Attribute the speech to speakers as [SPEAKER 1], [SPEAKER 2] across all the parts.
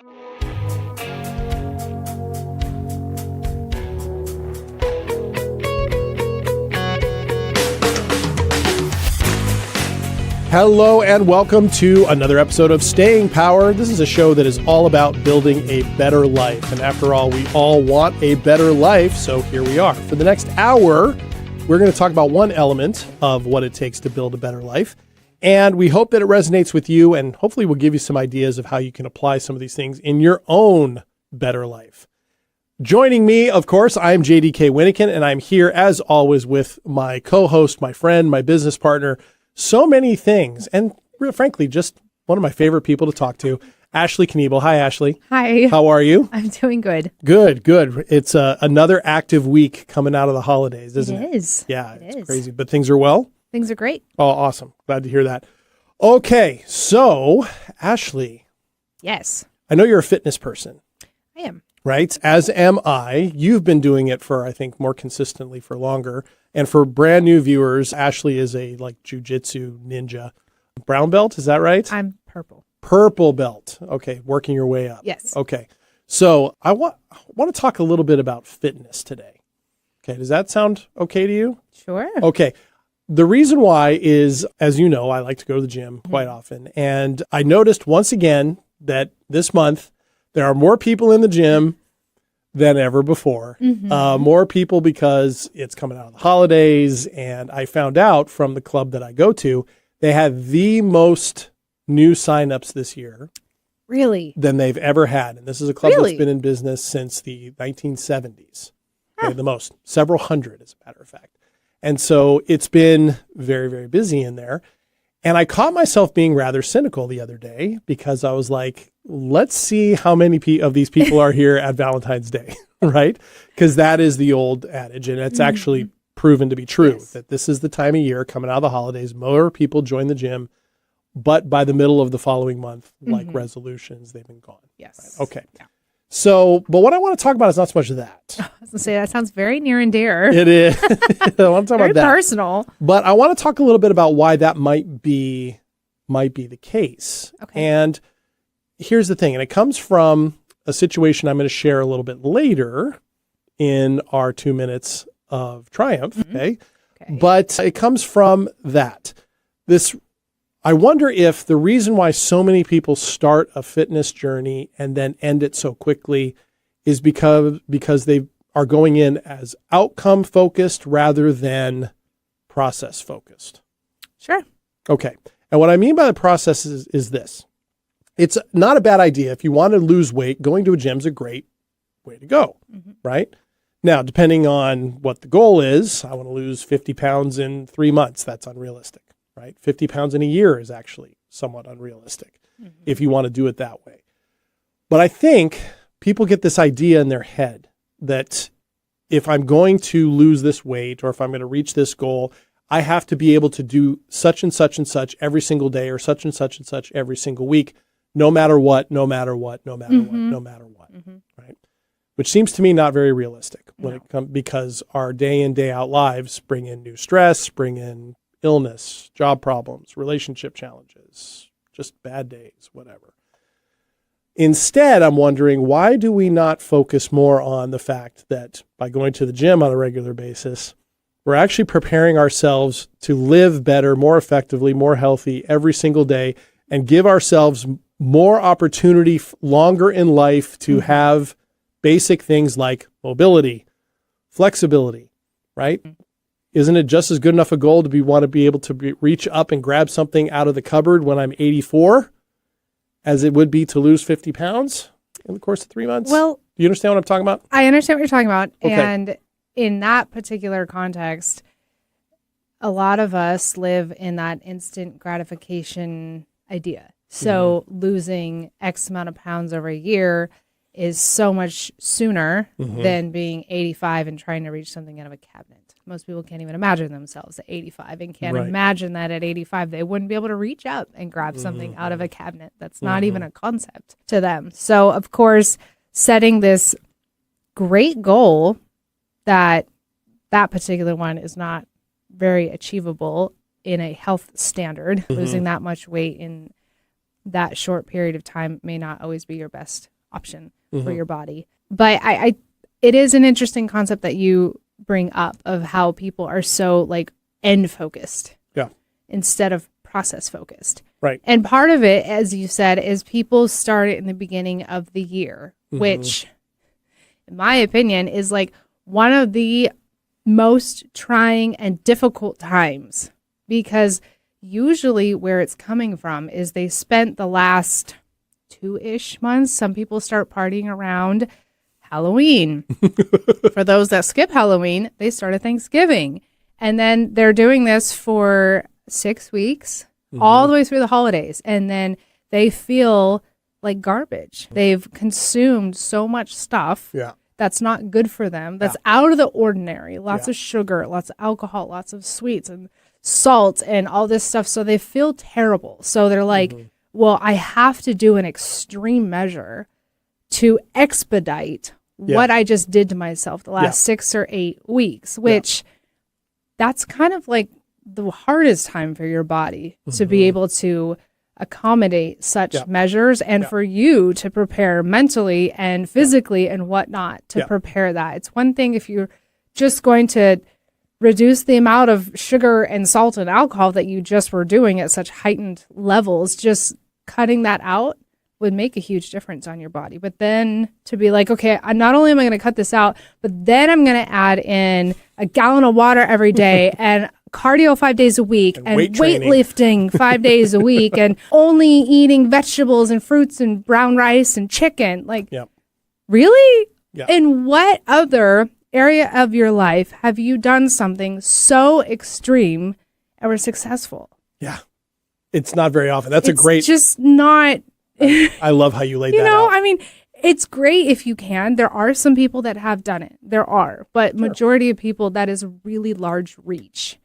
[SPEAKER 1] Hello and welcome to another episode of Staying Power. This is a show that is all about building a better life. And after all, we all want a better life, so here we are. For the next hour, we're going to talk about one element of what it takes to build a better life. And we hope that it resonates with you, and hopefully we'll give you some ideas of how you can apply some of these things in your own better life. Joining me, of course, I'm JDK Winnikin, and I'm here as always with my co-host, my friend, my business partner, so many things, and frankly, just one of my favorite people to talk to, Ashley Kniebel. Hi, Ashley.
[SPEAKER 2] Hi.
[SPEAKER 1] How are you?
[SPEAKER 2] I'm doing good.
[SPEAKER 1] Good. It's another active week coming out of the holidays, isn't it?
[SPEAKER 2] It is.
[SPEAKER 1] Yeah, it's crazy, but things are well?
[SPEAKER 2] Things are great.
[SPEAKER 1] Oh, awesome. Glad to hear that. Okay, so, Ashley.
[SPEAKER 2] Yes.
[SPEAKER 1] I know you're a fitness person.
[SPEAKER 2] I am.
[SPEAKER 1] Right? As am I. You've been doing it for, I think, more consistently for longer. And for brand new viewers, Ashley is a jiu-jitsu ninja. Brown belt, is that right?
[SPEAKER 2] I'm purple.
[SPEAKER 1] Purple belt. Okay, working your way up.
[SPEAKER 2] Yes.
[SPEAKER 1] Okay. So I want to talk a little bit about fitness today. Okay, does that sound okay to you?
[SPEAKER 2] Sure.
[SPEAKER 1] Okay. The reason why is, as you know, I like to go to the gym quite often. And I noticed once again that this month there are more people in the gym than ever before. More people because it's coming out of the holidays. And I found out from the club that I go to, they had the most new signups this year.
[SPEAKER 2] Really?
[SPEAKER 1] Than they've ever had. And this is a club that's been in business since the 1970s. Okay, the most. Several hundred, as a matter of fact. And so it's been very, very busy in there. And I caught myself being rather cynical the other day because I was like, let's see how many of these people are here at Valentine's Day, right? Because that is the old adage, and it's actually proven to be true, that this is the time of year coming out of the holidays, more people join the gym, but by the middle of the following month, like resolutions, they've been gone.
[SPEAKER 2] Yes.
[SPEAKER 1] Right? Okay. Yeah. So, but what I want to talk about is not so much of that.
[SPEAKER 2] I was going to say, that sounds very near and dear.
[SPEAKER 1] It is. I want to talk
[SPEAKER 2] very
[SPEAKER 1] about that.
[SPEAKER 2] Personal.
[SPEAKER 1] But I want to talk a little bit about why that might be the case.
[SPEAKER 2] Okay.
[SPEAKER 1] And here's the thing, and it comes from a situation I'm going to share a little bit later in our 2 minutes of triumph. Okay. But it comes from that. I wonder if the reason why so many people start a fitness journey and then end it so quickly is because they are going in as outcome focused rather than process focused.
[SPEAKER 2] Sure.
[SPEAKER 1] Okay. And what I mean by the process is this. It's not a bad idea. If you want to lose weight, going to a gym is a great way to go, right? Now, depending on what the goal is, I want to lose 50 pounds in 3 months. That's unrealistic. Right? 50 pounds in a year is actually somewhat unrealistic if you want to do it that way. But I think people get this idea in their head that if I'm going to lose this weight or if I'm going to reach this goal, I have to be able to do such and such and such every single day or such and such every single week, no matter what, no matter what, no matter what, no matter what, right? Which seems to me not very realistic when it comes, because our day in, day out lives bring in new stress, bring in illness, job problems, relationship challenges, just bad days, whatever. Instead, I'm wondering, why do we not focus more on the fact that by going to the gym on a regular basis, we're actually preparing ourselves to live better, more effectively, more healthy every single day, and give ourselves more opportunity longer in life to have basic things like mobility, flexibility, right? Isn't it just as good enough a goal to want to be able to reach up and grab something out of the cupboard when I'm 84 as it would be to lose 50 pounds in the course of 3 months?
[SPEAKER 2] Well,
[SPEAKER 1] do you understand what I'm talking about?
[SPEAKER 2] I understand what you're talking about.
[SPEAKER 1] Okay.
[SPEAKER 2] And in that particular context, a lot of us live in that instant gratification idea. So losing X amount of pounds over a year is so much sooner than being 85 and trying to reach something out of a cabinet. Most people can't even imagine themselves at 85 and can't imagine that at 85 they wouldn't be able to reach up and grab something out of a cabinet. That's not even a concept to them. So, of course, setting this great goal that particular one is not very achievable in a health standard. Losing that much weight in that short period of time may not always be your best option for your body. But it is an interesting concept that you bring up of how people are so like end focused instead of process focused.
[SPEAKER 1] Right.
[SPEAKER 2] And part of it, as you said, is people start it in the beginning of the year, which in my opinion is like one of the most trying and difficult times, because usually where it's coming from is they spent the last 2-ish months. Some people start partying around Halloween. For those that skip Halloween, they start at Thanksgiving. And then they're doing this for 6 weeks, all the way through the holidays. And then they feel like garbage. They've consumed so much stuff that's not good for them, that's out of the ordinary. Lots of sugar, lots of alcohol, lots of sweets and salt and all this stuff. So they feel terrible. So they're like, well, I have to do an extreme measure to expedite what I just did to myself the last 6 or 8 weeks, which that's kind of like the hardest time for your body to be able to accommodate such measures, and for you to prepare mentally and physically and whatnot to prepare that. It's one thing if you're just going to reduce the amount of sugar and salt and alcohol that you just were doing at such heightened levels. Just cutting that out would make a huge difference on your body. But then to be like, okay, not only am I going to cut this out, but then I'm going to add in a gallon of water every day and cardio 5 days a week and weightlifting 5 days a week and only eating vegetables and fruits and brown rice and chicken. Like, really? In what other area of your life have you done something so extreme and were successful?
[SPEAKER 1] Yeah. It's not very often. It's
[SPEAKER 2] just not.
[SPEAKER 1] I love how you laid that out.
[SPEAKER 2] You know, I mean, it's great if you can. There are some people that have done it. There are. But majority of people, that is a really large reach.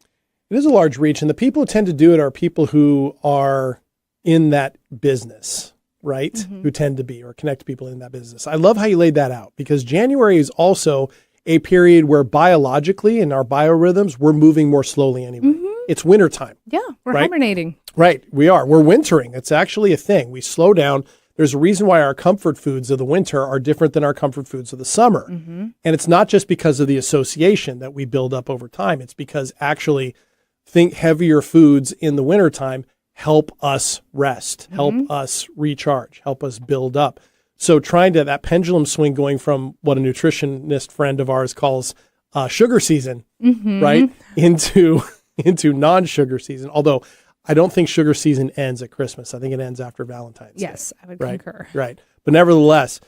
[SPEAKER 1] It is a large reach. And the people who tend to do it are people who are in that business, right? Who tend to be or connect to people in that business. I love how you laid that out, because January is also a period where biologically in our biorhythms, we're moving more slowly anyway. It's wintertime.
[SPEAKER 2] Yeah, we're hibernating.
[SPEAKER 1] Right, we are. We're wintering. It's actually a thing. We slow down. There's a reason why our comfort foods of the winter are different than our comfort foods of the summer. And it's not just because of the association that we build up over time. It's because actually think heavier foods in the wintertime help us rest, help us recharge, help us build up. So trying to, that pendulum swing going from what a nutritionist friend of ours calls sugar season, right, into non-sugar season. Although I don't think sugar season ends at Christmas. I think it ends after Valentine's Day.
[SPEAKER 2] Yes, I would concur.
[SPEAKER 1] Right. But nevertheless,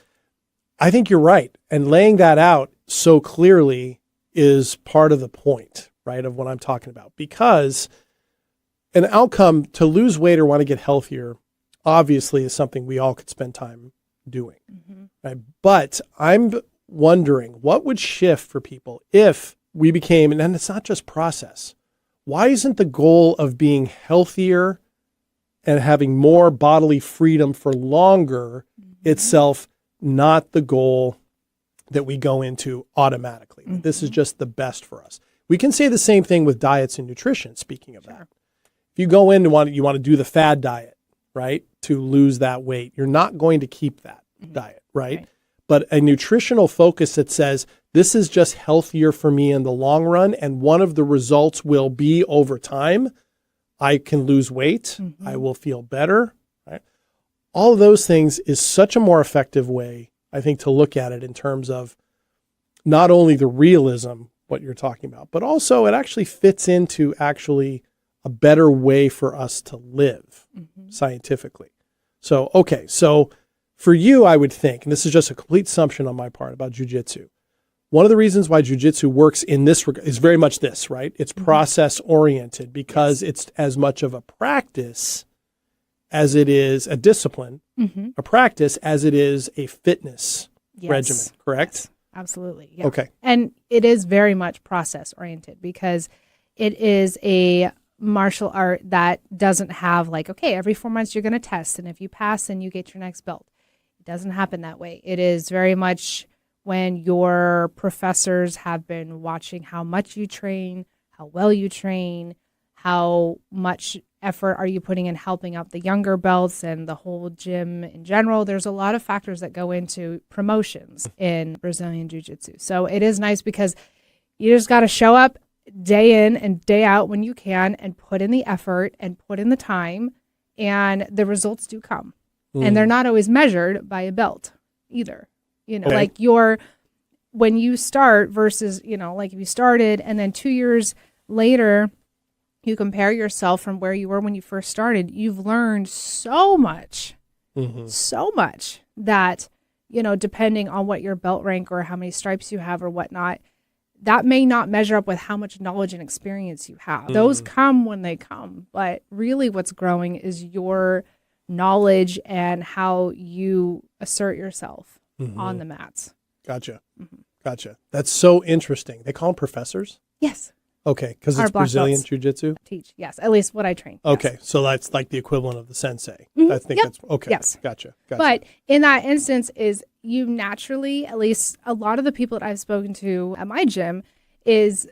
[SPEAKER 1] I think you're right. And laying that out so clearly is part of the point, right, of what I'm talking about. Because an outcome to lose weight or want to get healthier, obviously, is something we all could spend time doing. Right? But I'm wondering what would shift for people if we became, and it's not just process. Why isn't the goal of being healthier and having more bodily freedom for longer itself not the goal that we go into automatically? This is just the best for us. We can say the same thing with diets and nutrition, speaking of that. If you go in and you want to do the fad diet, right, to lose that weight, you're not going to keep that diet, right? But a nutritional focus that says, this is just healthier for me in the long run, and one of the results will be over time, I can lose weight, I will feel better, right? All of those things is such a more effective way, I think, to look at it in terms of not only the realism, what you're talking about, but also it actually fits into actually a better way for us to live scientifically. So, okay, so for you, I would think, and this is just a complete assumption on my part about jiu-jitsu, one of the reasons why jiu-jitsu works in this regard is very much this, right? It's process oriented because it's as much of a practice as it is a discipline, a practice as it is a fitness regimen, correct?
[SPEAKER 2] Yes, absolutely. Yeah.
[SPEAKER 1] Okay.
[SPEAKER 2] And it is very much process oriented because it is a martial art that doesn't have like, okay, every 4 months you're going to test, and if you pass, then you get your next belt. It doesn't happen that way. It is very much when your professors have been watching how much you train, how well you train, how much effort are you putting in helping out the younger belts and the whole gym in general? There's a lot of factors that go into promotions in Brazilian Jiu-Jitsu. So it is nice because you just got to show up day in and day out when you can and put in the effort and put in the time, and the results do come. And they're not always measured by a belt either. You know, like when you start versus, you know, like if you started and then 2 years later, you compare yourself from where you were when you first started, you've learned so much that, you know, depending on what your belt rank or how many stripes you have or whatnot, that may not measure up with how much knowledge and experience you have. Those come when they come, but really what's growing is your knowledge and how you assert yourself on the mats.
[SPEAKER 1] Gotcha. Gotcha. That's so interesting. They call them professors?
[SPEAKER 2] Yes.
[SPEAKER 1] Okay, because it's Brazilian Jiu-Jitsu?
[SPEAKER 2] Teach, yes. At least what I train. Yes.
[SPEAKER 1] Okay, so that's like the equivalent of the sensei. I think that's, okay.
[SPEAKER 2] Yes.
[SPEAKER 1] Gotcha.
[SPEAKER 2] But in that instance is you naturally, at least a lot of the people that I've spoken to at my gym, is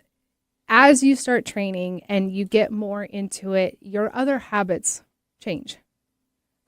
[SPEAKER 2] as you start training and you get more into it, your other habits change.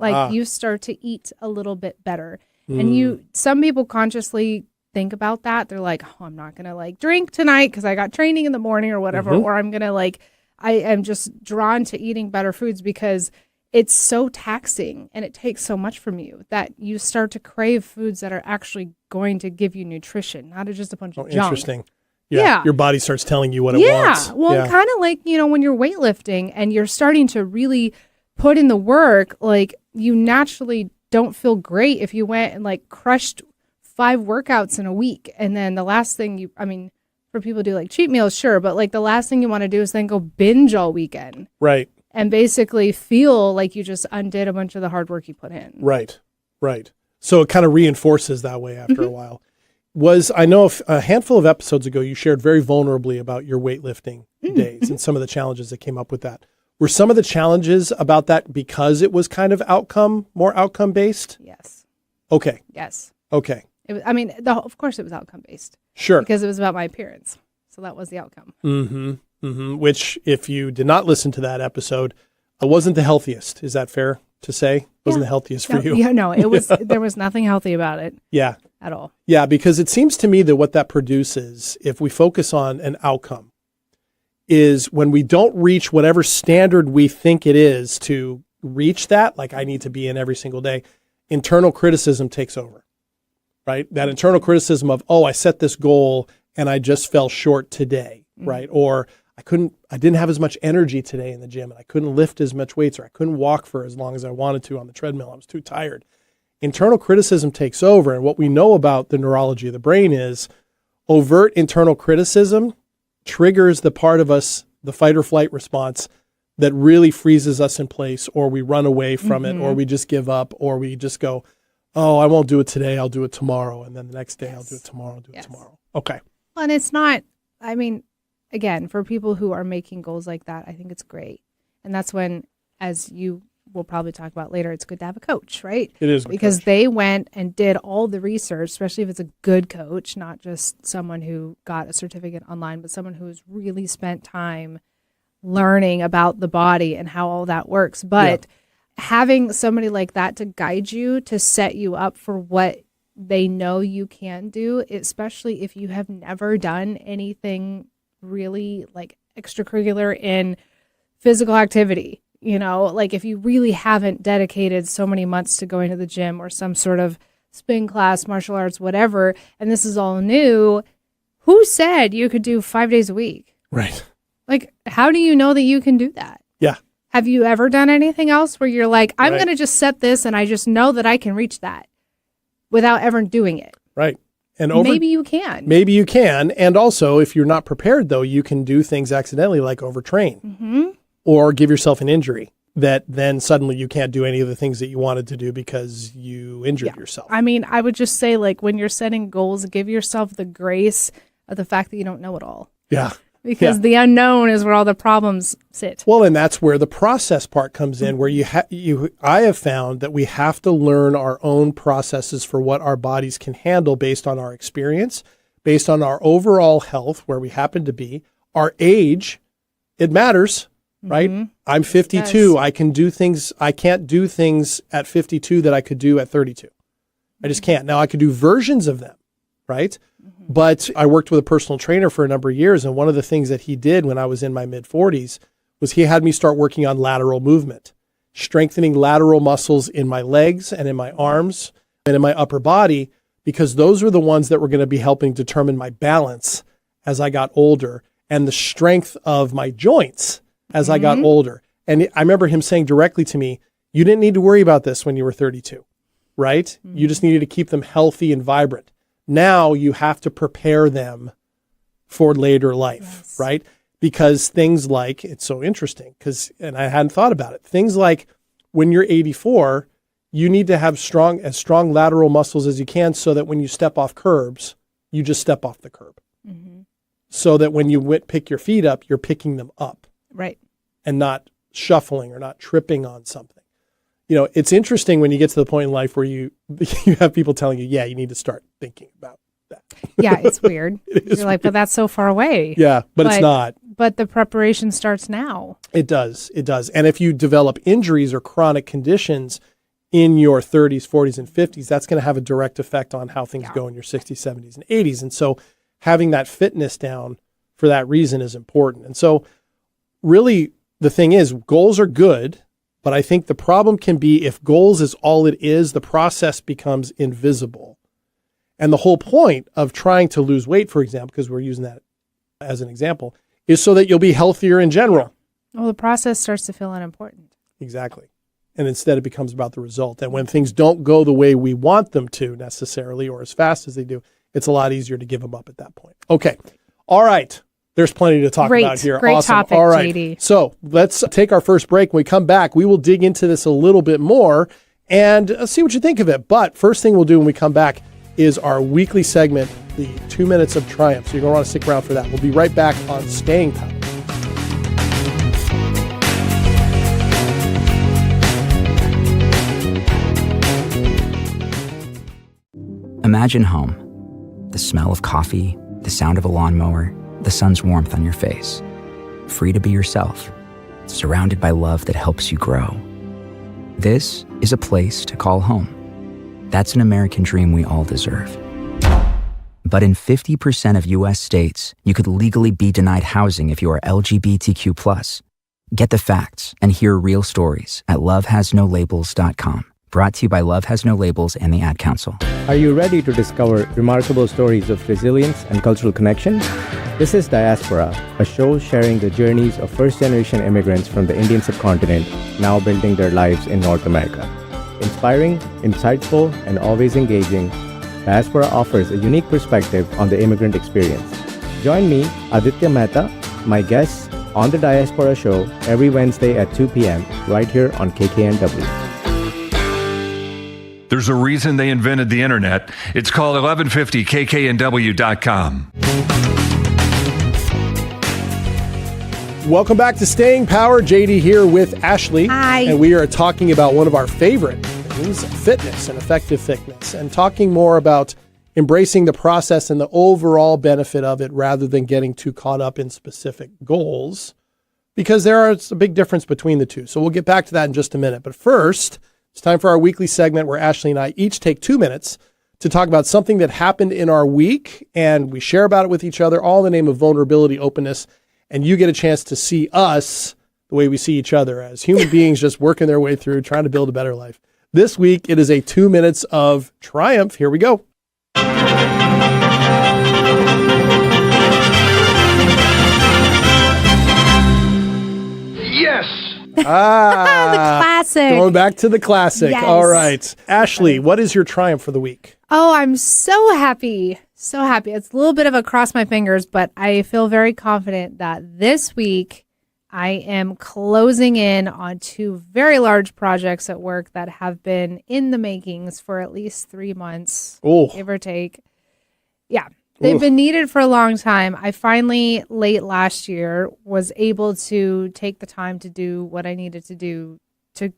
[SPEAKER 2] Like you start to eat a little bit better. And some people consciously think about that. They're like, oh, I'm not going to like drink tonight because I got training in the morning or whatever. Or I'm going to like, I am just drawn to eating better foods because it's so taxing and it takes so much from you that you start to crave foods that are actually going to give you nutrition, not just a bunch of junk.
[SPEAKER 1] Interesting. Yeah. Your body starts telling you what it wants.
[SPEAKER 2] Well, kind of like, you know, when you're weightlifting and you're starting to really put in the work, like you naturally don't feel great if you went and like crushed 5 workouts in a week. And then the last thing for people who do like cheat meals, sure. But like the last thing you want to do is then go binge all weekend.
[SPEAKER 1] Right.
[SPEAKER 2] And basically feel like you just undid a bunch of the hard work you put in.
[SPEAKER 1] Right. So it kind of reinforces that way after a while. I know a handful of episodes ago, you shared very vulnerably about your weightlifting days and some of the challenges that came up with that. Were some of the challenges about that because it was kind of more outcome based? Yes. Okay.
[SPEAKER 2] Yes.
[SPEAKER 1] Okay.
[SPEAKER 2] It was, of course it was outcome based.
[SPEAKER 1] Sure.
[SPEAKER 2] Because it was about my appearance. So that was the outcome.
[SPEAKER 1] Which, if you did not listen to that episode, wasn't the healthiest. Is that fair to say? Wasn't the healthiest for you?
[SPEAKER 2] Yeah, no, it was. There was nothing healthy about it.
[SPEAKER 1] Yeah.
[SPEAKER 2] At all.
[SPEAKER 1] Yeah, because it seems to me that what that produces, if we focus on an outcome, is when we don't reach whatever standard we think it is to reach that, like I need to be in every single day, internal criticism takes over, right? That internal criticism of, oh, I set this goal and I just fell short today, right? Or I didn't have as much energy today in the gym and I couldn't lift as much weights or I couldn't walk for as long as I wanted to on the treadmill. I was too tired. Internal criticism takes over. And what we know about the neurology of the brain is overt internal criticism triggers the part of us, the fight or flight response, that really freezes us in place, or we run away from it, or we just give up, or we just go, oh, I won't do it today, I'll do it tomorrow. And then the next day, I'll do it tomorrow, tomorrow. Okay.
[SPEAKER 2] Well, and it's not, again, for people who are making goals like that, I think it's great. And that's when, as you will probably talk about later, it's good to have a coach, right?
[SPEAKER 1] It is.
[SPEAKER 2] Because they went and did all the research, especially if it's a good coach, not just someone who got a certificate online, but someone who's really spent time learning about the body and how all that works. But having somebody like that to guide you, to set you up for what they know you can do, especially if you have never done anything really like extracurricular in physical activity. You know, like if you really haven't dedicated so many months to going to the gym or some sort of spin class, martial arts, whatever, and this is all new, who said you could do 5 days a week?
[SPEAKER 1] Right.
[SPEAKER 2] Like, how do you know that you can do that?
[SPEAKER 1] Yeah.
[SPEAKER 2] Have you ever done anything else where you're like, I'm going to just set this and I just know that I can reach that without ever doing it?
[SPEAKER 1] Right. And
[SPEAKER 2] maybe you can.
[SPEAKER 1] Maybe you can. And also, if you're not prepared, though, you can do things accidentally like overtrain. Or give yourself an injury that then suddenly you can't do any of the things that you wanted to do because you injured yourself.
[SPEAKER 2] I would just say, like, when you're setting goals, give yourself the grace of the fact that you don't know it all.
[SPEAKER 1] Yeah.
[SPEAKER 2] Because the unknown is where all the problems sit.
[SPEAKER 1] Well, and that's where the process part comes in, where I have found that we have to learn our own processes for what our bodies can handle based on our experience, based on our overall health, where we happen to be, our age. It matters. right? I'm 52. I can do things. I can't do things at 52 that I could do at 32. I just can't. Now I could do versions of them, right? But I worked with a personal trainer for a number of years. And one of the things that he did when I was in my mid 40s was he had me start working on lateral movement, strengthening lateral muscles in my legs and in my arms and in my upper body, because those were the ones that were going to be helping determine my balance as I got older and the strength of my joints as I got older. And I remember him saying directly to me, you didn't need to worry about this when you were 32, right? You just needed to keep them healthy and vibrant. Now you have to prepare them for later life, right? Because things like, it's so interesting and I hadn't thought about it. Things like when you're 84, you need to have as strong lateral muscles as you can so that when you step off curbs, you just step off the curb. So that when you pick your feet up, you're picking them up.
[SPEAKER 2] Right.
[SPEAKER 1] And not shuffling or not tripping on something. You know, it's interesting when you get to the point in life where you have people telling you, yeah, you need to start thinking about that.
[SPEAKER 2] Yeah, it's weird. You're like, but that's so far away.
[SPEAKER 1] Yeah, but it's not.
[SPEAKER 2] But the preparation starts now.
[SPEAKER 1] It does. It does. And if you develop injuries or chronic conditions in your 30s, 40s, and 50s, that's going to have a direct effect on how things go in your 60s, 70s, and 80s. And so having that fitness down for that reason is important. And so really the thing is, goals are good, but I think the problem can be if goals is all it is, the process becomes invisible. And the whole point of trying to lose weight, for example, because we're using that as an example, is so that you'll be healthier in general.
[SPEAKER 2] Well, the process starts to feel unimportant.
[SPEAKER 1] Exactly. And instead it becomes about the result. And when things don't go the way we want them to necessarily, or as fast as they do, it's a lot easier to give them up at that point. Okay. All right. There's plenty to talk about here.
[SPEAKER 2] Great
[SPEAKER 1] awesome.
[SPEAKER 2] Topic,
[SPEAKER 1] all right.
[SPEAKER 2] JD.
[SPEAKER 1] So let's take our first break. When we come back, we will dig into this a little bit more and see what you think of it. But first thing we'll do when we come back is our weekly segment, the 2 Minutes of Triumph. So you're going to want to stick around for that. We'll be right back on Staying Power.
[SPEAKER 3] Imagine home. The smell of coffee, the sound of a lawnmower, the sun's warmth on your face. Free to be yourself, surrounded by love that helps you grow. This is a place to call home. That's an American dream we all deserve. But in 50% of U.S. states, you could legally be denied housing if you are LGBTQ+. Get the facts and hear real stories at lovehasnolabels.com. Brought to you by Love Has No Labels and the Ad Council.
[SPEAKER 4] Are you ready to discover remarkable stories of resilience and cultural connection? This is Diaspora, a show sharing the journeys of first-generation immigrants from the Indian subcontinent now building their lives in North America. Inspiring, insightful, and always engaging, Diaspora offers a unique perspective on the immigrant experience. Join me, Aditya Mehta, my guests, on the Diaspora Show every Wednesday at 2 p.m. right here on KKNW.
[SPEAKER 5] There's a reason they invented the internet. It's called 1150kknw.com.
[SPEAKER 1] Welcome back to Staying Power. JD here with Ashley.
[SPEAKER 2] Hi.
[SPEAKER 1] And we are talking about one of our favorite things, fitness and effective fitness, and talking more about embracing the process and the overall benefit of it rather than getting too caught up in specific goals, because there's a big difference between the two. So we'll get back to that in just a minute. But first, it's time for our weekly segment where Ashley and I each take 2 minutes to talk about something that happened in our week, and we share about it with each other, all in the name of vulnerability, openness, and you get a chance to see us the way we see each other as human beings just working their way through, trying to build a better life. This week, it is a 2 minutes of triumph. Here we go.
[SPEAKER 5] Yes!
[SPEAKER 2] The classic.
[SPEAKER 1] Going back to the classic.
[SPEAKER 2] Yes.
[SPEAKER 1] All right. Ashley, what is your triumph for the week?
[SPEAKER 2] Oh, I'm so happy. So happy. It's a little bit of a cross my fingers, but I feel very confident that this week I am closing in on 2 very large projects at work that have been in the makings for at least 3 months, give or take. Yeah. They've been needed for a long time. I finally, late last year, was able to take the time to do what I needed to do to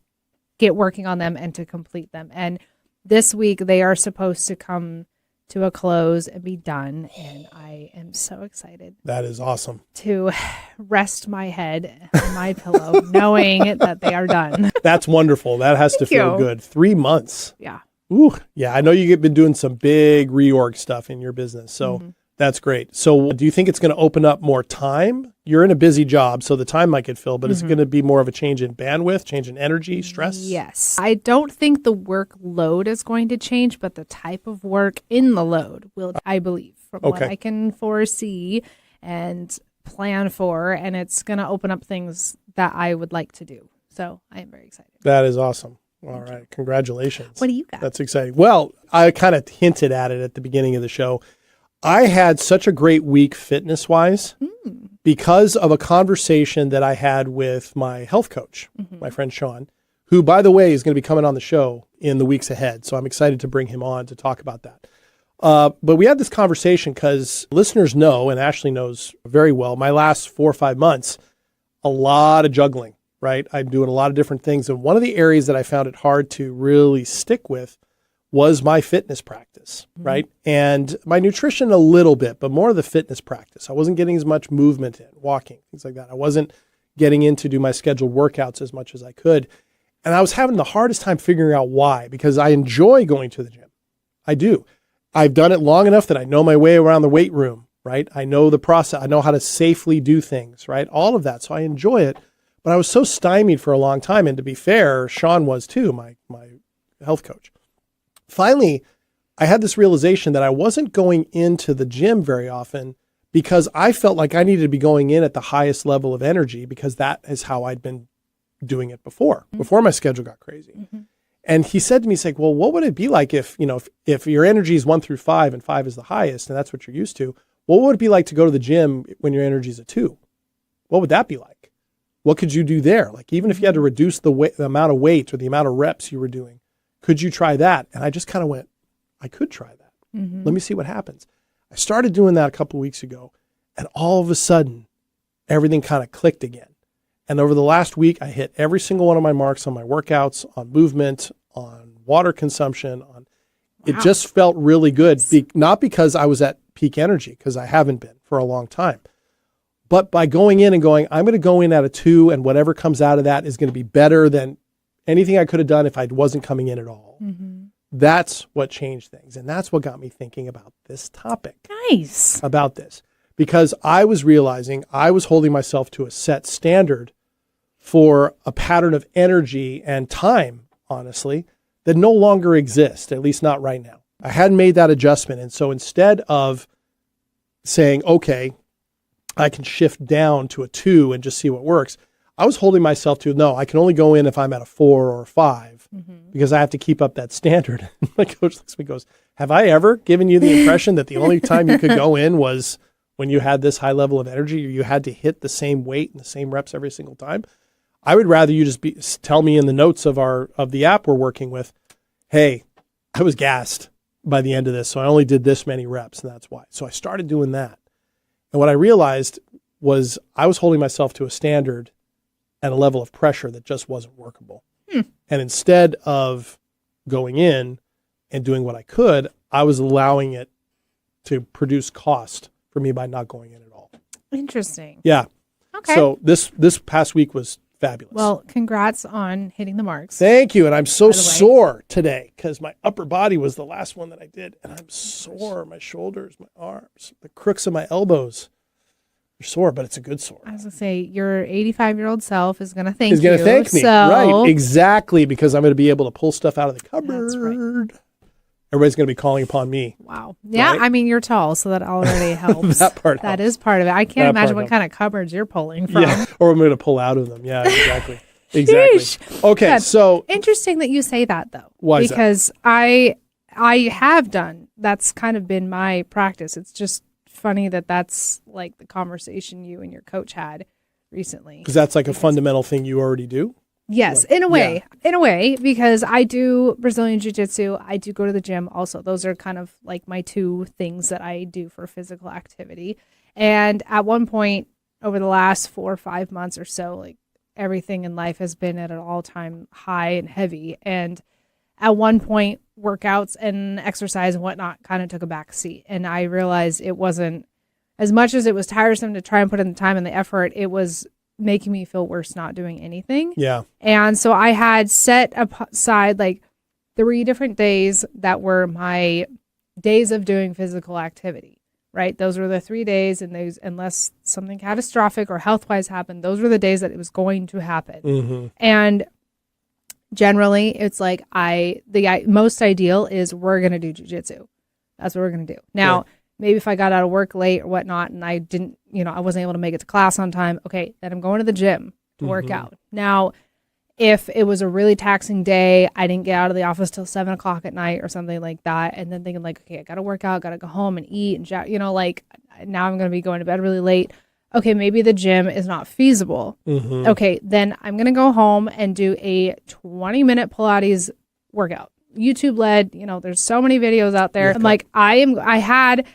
[SPEAKER 2] get working on them and to complete them. And this week, they are supposed to come to a close and be done. And I am so excited
[SPEAKER 1] That is awesome.
[SPEAKER 2] to rest my head on my pillow knowing that they are done.
[SPEAKER 1] That's wonderful. That has to
[SPEAKER 2] Thank
[SPEAKER 1] feel
[SPEAKER 2] you.
[SPEAKER 1] good. 3 months.
[SPEAKER 2] Yeah.
[SPEAKER 1] Ooh, yeah. I know you've been doing some big reorg stuff in your business. So that's great. So do you think it's going to open up more time? You're in a busy job, so the time might get filled, but is it going to be more of a change in bandwidth, change in energy, stress?
[SPEAKER 2] Yes. I don't think the workload is going to change, but the type of work in the load will, I believe, from what
[SPEAKER 1] Okay.
[SPEAKER 2] I can foresee and plan for. And it's going to open up things that I would like to do. So I am very excited.
[SPEAKER 1] That is awesome. All right. Congratulations.
[SPEAKER 2] What do you got?
[SPEAKER 1] That's exciting. Well, I kind of hinted at it at the beginning of the show. I had such a great week fitness-wise because of a conversation that I had with my health coach, my friend Sean, who, by the way, is going to be coming on the show in the weeks ahead. So I'm excited to bring him on to talk about that. But we had this conversation because listeners know, and Ashley knows very well, my last 4 or 5 months, a lot of juggling, right? I'm doing a lot of different things. And one of the areas that I found it hard to really stick with was my fitness practice, right? And my nutrition a little bit, but more of the fitness practice. I wasn't getting as much movement in, walking, things like that. I wasn't getting in to do my scheduled workouts as much as I could. And I was having the hardest time figuring out why, because I enjoy going to the gym. I do. I've done it long enough that I know my way around the weight room, right? I know the process. I know how to safely do things, right? All of that. So I enjoy it. But I was so stymied for a long time. And to be fair, Sean was too, my health coach. Finally, I had this realization that I wasn't going into the gym very often because I felt like I needed to be going in at the highest level of energy because that is how I'd been doing it before my schedule got crazy. And he said to me, he's like, well, what would it be like if your energy is 1 through 5 and 5 is the highest and that's what you're used to, what would it be like to go to the gym when your energy is a 2? What would that be like? What could you do there? Like even if you had to reduce the amount of weight or the amount of reps you were doing, could you try that? And I just kind of went, I could try that. Let me see what happens. I started doing that a couple of weeks ago, and all of a sudden, everything kind of clicked again. And over the last week, I hit every single one of my marks on my workouts, on movement, on water consumption. It just felt really good, not because I was at peak energy, because I haven't been for a long time, but by going in and going, I'm going to go in at a 2, and whatever comes out of that is going to be better than anything I could have done if I wasn't coming in at all. That's what changed things. And that's what got me thinking about this topic.
[SPEAKER 2] Nice.
[SPEAKER 1] About this. Because I was realizing I was holding myself to a set standard for a pattern of energy and time, honestly, that no longer exists, at least not right now. I hadn't made that adjustment. And so instead of saying, okay, I can shift down to a 2 and just see what works, I was holding myself to, no, I can only go in if I'm at a 4 or a 5 because I have to keep up that standard. My coach looks at me and goes, have I ever given you the impression that the only time you could go in was when you had this high level of energy or you had to hit the same weight and the same reps every single time? I would rather you just tell me in the notes of the app we're working with, hey, I was gassed by the end of this, so I only did this many reps, and that's why. So I started doing that. And what I realized was I was holding myself to a standard at a level of pressure that just wasn't workable. And instead of going in and doing what I could, I was allowing it to produce cost for me by not going in at all.
[SPEAKER 2] Interesting.
[SPEAKER 1] Yeah.
[SPEAKER 2] Okay.
[SPEAKER 1] So this past week was fabulous.
[SPEAKER 2] Well, congrats on hitting the marks.
[SPEAKER 1] Thank you. And I'm so
[SPEAKER 2] By the way.
[SPEAKER 1] sore today because my upper body was the last one that I did. And I'm sore. My shoulders, my arms, the crooks of my elbows. You're sore, but it's a good sore.
[SPEAKER 2] I was going to say, your 85-year-old self is going to thank you.
[SPEAKER 1] He's going to thank me.
[SPEAKER 2] So,
[SPEAKER 1] Right. Exactly. Because I'm going to be able to pull stuff out of the cupboard.
[SPEAKER 2] That's right.
[SPEAKER 1] Everybody's going to be calling upon me.
[SPEAKER 2] Wow. Yeah.
[SPEAKER 1] Right?
[SPEAKER 2] I mean, you're tall, so that already helps.
[SPEAKER 1] That part
[SPEAKER 2] That
[SPEAKER 1] helps.
[SPEAKER 2] is part of it. I can't
[SPEAKER 1] That
[SPEAKER 2] imagine
[SPEAKER 1] part
[SPEAKER 2] what kind of cupboards you're pulling from.
[SPEAKER 1] Yeah. Or I'm going to pull out of them. Yeah, exactly. Exactly.
[SPEAKER 2] Sheesh.
[SPEAKER 1] Okay.
[SPEAKER 2] Yeah.
[SPEAKER 1] So
[SPEAKER 2] Interesting that you say that, though.
[SPEAKER 1] Why is that?
[SPEAKER 2] Because I have done. That's kind of been my practice. It's just funny that that's like the conversation you and your coach had recently.
[SPEAKER 1] because that's like a fundamental thing you already do.
[SPEAKER 2] Yes, in a way, because I do Brazilian Jiu-Jitsu. I do go to the gym also. Those are kind of like my 2 things that I do for physical activity. And at one point over the last 4 or 5 months or so, like everything in life has been at an all-time high and heavy. And at one point, workouts and exercise and whatnot kind of took a back seat. And I realized it wasn't, as much as it was tiresome to try and put in the time and the effort, it was making me feel worse not doing anything.
[SPEAKER 1] Yeah.
[SPEAKER 2] And so I had set aside like 3 different days that were my days of doing physical activity, right? Those were the 3 days, and those, unless something catastrophic or health-wise happened, those were the days that it was going to happen.
[SPEAKER 1] Mm-hmm.
[SPEAKER 2] And generally, it's like the most ideal is we're going to do jujitsu. That's what we're going to do. Now,
[SPEAKER 1] Right.
[SPEAKER 2] maybe if I got out of work late or whatnot and I didn't, I wasn't able to make it to class on time, okay, then I'm going to the gym to work out. Now, if it was a really taxing day, I didn't get out of the office till 7 o'clock at night or something like that, and then thinking like, okay, I got to work out, got to go home and eat and like now I'm going to be going to bed really late. Okay, maybe the gym is not feasible.
[SPEAKER 1] Mm-hmm.
[SPEAKER 2] Okay, then I'm going to go home and do a 20-minute Pilates workout. YouTube led, there's so many videos out there.
[SPEAKER 1] Yeah.
[SPEAKER 2] I'm like, I had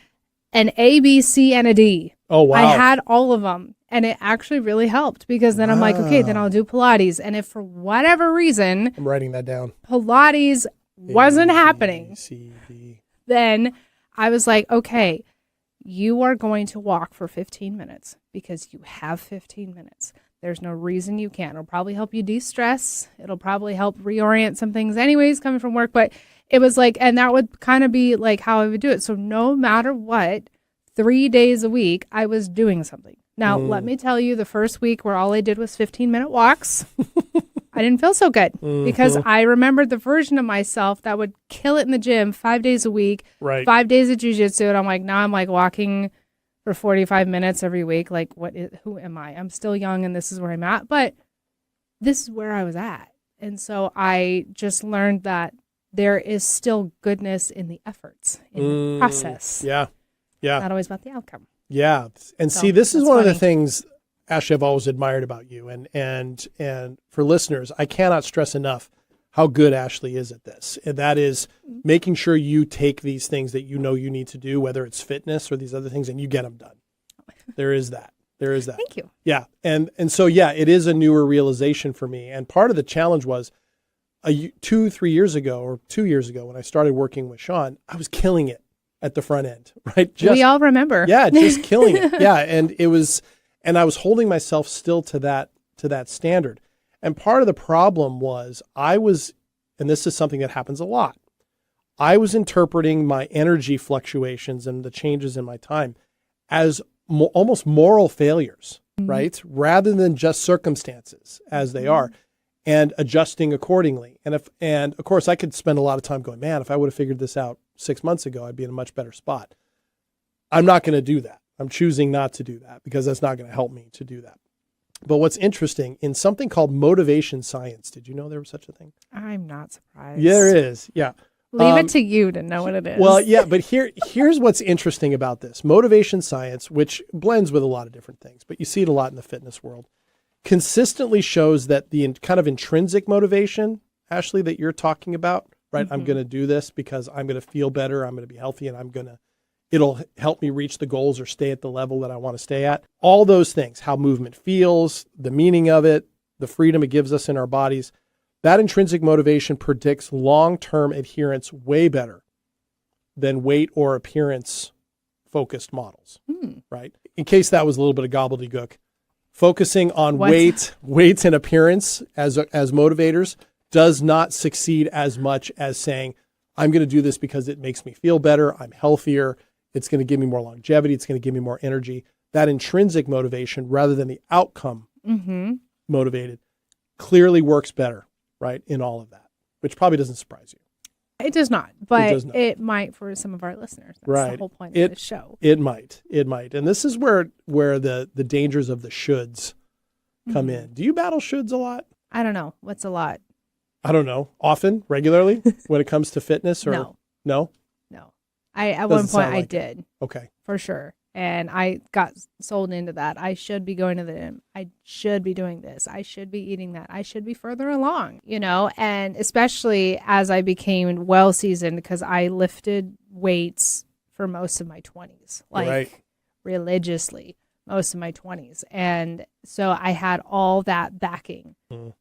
[SPEAKER 2] an A, B, C, and a D.
[SPEAKER 1] Oh, wow.
[SPEAKER 2] I had all of them. And it actually really helped because then I'm like, okay, then I'll do Pilates. And if for whatever reason,
[SPEAKER 1] I'm writing that down.
[SPEAKER 2] Pilates wasn't happening,
[SPEAKER 1] ABCD.
[SPEAKER 2] then I was like, okay, you are going to walk for 15 minutes because you have 15 minutes. There's no reason you can't. It'll probably help you de-stress. It'll probably help reorient some things anyways coming from work. But it was like, and that would kind of be like how I would do it. So no matter what, 3 days a week, I was doing something. Now, let me tell you, the first week where all I did was 15-minute walks, I didn't feel so good because I remembered the version of myself that would kill it in the gym 5 days a week,
[SPEAKER 1] Right.
[SPEAKER 2] 5 days of jujitsu. And I'm like, now I'm like walking for 45 minutes every week. Like, who am I? I'm still young and this is where I'm at. But this is where I was at. And so I just learned that there is still goodness in the efforts, in the process.
[SPEAKER 1] Yeah. Yeah.
[SPEAKER 2] Not always about the outcome.
[SPEAKER 1] Yeah. And
[SPEAKER 2] So,
[SPEAKER 1] see, this is
[SPEAKER 2] that's
[SPEAKER 1] one of the
[SPEAKER 2] funny.
[SPEAKER 1] things, Ashley, I've always admired about you. And for listeners, I cannot stress enough how good Ashley is at this. And that is making sure you take these things that you know you need to do, whether it's fitness or these other things, and you get them done. There is that. There is that.
[SPEAKER 2] Thank you.
[SPEAKER 1] Yeah. And so, yeah, it is a newer realization for me. And part of the challenge was 2 years ago when I started working with Sean, I was killing it at the front end, right?
[SPEAKER 2] We all remember.
[SPEAKER 1] Yeah, just killing it. Yeah, and I was holding myself still to that standard. And part of the problem was and this is something that happens a lot, I was interpreting my energy fluctuations and the changes in my time as almost moral failures, right? Rather than just circumstances as they are, and adjusting accordingly. And of course I could spend a lot of time going, man, if I would have figured this out 6 months ago, I'd be in a much better spot. I'm not going to do that. I'm choosing not to do that because that's not going to help me to do that. But what's interesting, in something called motivation science, did you know there was such a thing?
[SPEAKER 2] I'm not surprised.
[SPEAKER 1] Yeah, there is. Yeah.
[SPEAKER 2] Leave it to you to know what it is.
[SPEAKER 1] Well, yeah, but here's what's interesting about this. Motivation science, which blends with a lot of different things, but you see it a lot in the fitness world, consistently shows that the kind of intrinsic motivation, Ashley, that you're talking about, right? I'm going to do this because I'm going to feel better. I'm going to be healthy and it'll help me reach the goals or stay at the level that I want to stay at. All those things, how movement feels, the meaning of it, the freedom it gives us in our bodies, that intrinsic motivation predicts long-term adherence way better than weight or appearance focused models, right? In case that was a little bit of gobbledygook, focusing on weight and appearance as motivators does not succeed as much as saying, I'm going to do this because it makes me feel better. I'm healthier. It's going to give me more longevity. It's going to give me more energy. That intrinsic motivation, rather than the outcome motivated, clearly works better, right? In all of that, which probably doesn't surprise you.
[SPEAKER 2] it does not, but
[SPEAKER 1] does not.
[SPEAKER 2] it might for some of our listeners. That's
[SPEAKER 1] Right.
[SPEAKER 2] the whole point of the show.
[SPEAKER 1] It might. And this is where the dangers of the shoulds come in. Do you battle shoulds a lot?
[SPEAKER 2] I don't know. What's a lot?
[SPEAKER 1] I don't know. Often, regularly, when it comes to fitness, or
[SPEAKER 2] No.
[SPEAKER 1] No?
[SPEAKER 2] No. At
[SPEAKER 1] Doesn't
[SPEAKER 2] one point
[SPEAKER 1] sound
[SPEAKER 2] I
[SPEAKER 1] like it.
[SPEAKER 2] did,
[SPEAKER 1] Okay.
[SPEAKER 2] for sure. And I got sold into that. I should be going to the gym. I should be doing this. I should be eating that. I should be further along, and especially as I became well seasoned, because I lifted weights for most of my 20s,
[SPEAKER 1] Right.
[SPEAKER 2] religiously. most of my 20s. And so I had all that backing.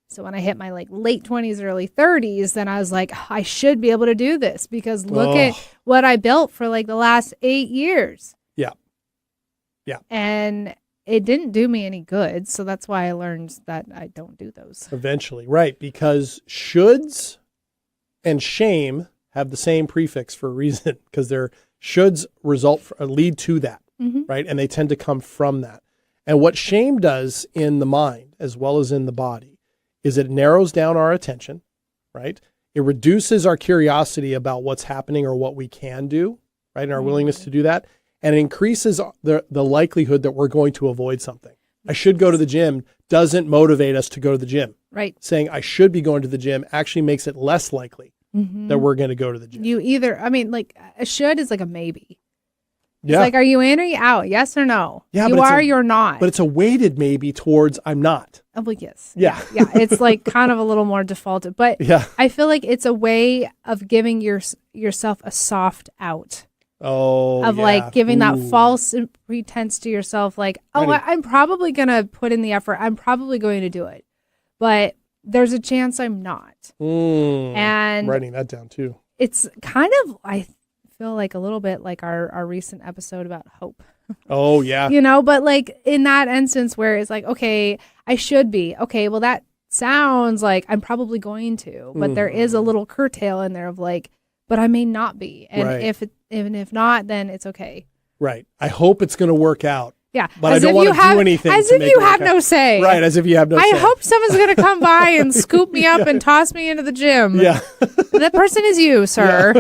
[SPEAKER 2] So when I hit my like late 20s, early 30s, then I was like, I should be able to do this because look at what I built for like the last 8 years.
[SPEAKER 1] Yeah. Yeah.
[SPEAKER 2] And it didn't do me any good. So that's why I learned that I don't do those.
[SPEAKER 1] Eventually, right. Because shoulds and shame have the same prefix for a reason, because their shoulds lead to that, right? And they tend to come from that. And what shame does in the mind, as well as in the body, is it narrows down our attention, right? It reduces our curiosity about what's happening or what we can do, right? And our willingness to do that. And it increases the likelihood that we're going to avoid something. I should go to the gym doesn't motivate us to go to the gym.
[SPEAKER 2] Right.
[SPEAKER 1] Saying I should be going to the gym actually makes it less likely that we're going to go to the gym.
[SPEAKER 2] Like a should is like a maybe. It's
[SPEAKER 1] Yeah.
[SPEAKER 2] like, are you in or you out? Yes or no?
[SPEAKER 1] Yeah,
[SPEAKER 2] you are, you're not.
[SPEAKER 1] But it's a weighted maybe towards I'm not.
[SPEAKER 2] Oh, well, yes.
[SPEAKER 1] Yeah.
[SPEAKER 2] Yeah. It's like kind of a little more defaulted. But
[SPEAKER 1] Yeah.
[SPEAKER 2] I feel like it's a way of giving yourself a soft out.
[SPEAKER 1] Oh,
[SPEAKER 2] Of
[SPEAKER 1] yeah.
[SPEAKER 2] like giving that
[SPEAKER 1] Ooh.
[SPEAKER 2] false pretense to yourself, like, oh,
[SPEAKER 1] Right.
[SPEAKER 2] I'm probably going to put in the effort. I'm probably going to do it. But there's a chance I'm not.
[SPEAKER 1] And
[SPEAKER 2] And
[SPEAKER 1] I'm writing that down too.
[SPEAKER 2] it's kind of, I feel like a little bit like our recent episode about hope.
[SPEAKER 1] Oh, yeah.
[SPEAKER 2] But like in that instance where it's like, okay, I should be. Okay, well, that sounds like I'm probably going to, but there is a little curtail in there of like, but I may not be. And
[SPEAKER 1] Right.
[SPEAKER 2] if not, then it's okay.
[SPEAKER 1] Right. I hope it's going to work out.
[SPEAKER 2] Yeah.
[SPEAKER 1] But I don't want to do anything.
[SPEAKER 2] As
[SPEAKER 1] to
[SPEAKER 2] if
[SPEAKER 1] make
[SPEAKER 2] you
[SPEAKER 1] it work
[SPEAKER 2] have
[SPEAKER 1] out.
[SPEAKER 2] no say.
[SPEAKER 1] Right. As if you have no
[SPEAKER 2] I
[SPEAKER 1] say.
[SPEAKER 2] hope someone's going to come by and scoop me up and toss me into the gym.
[SPEAKER 1] Yeah.
[SPEAKER 2] That person is you, sir.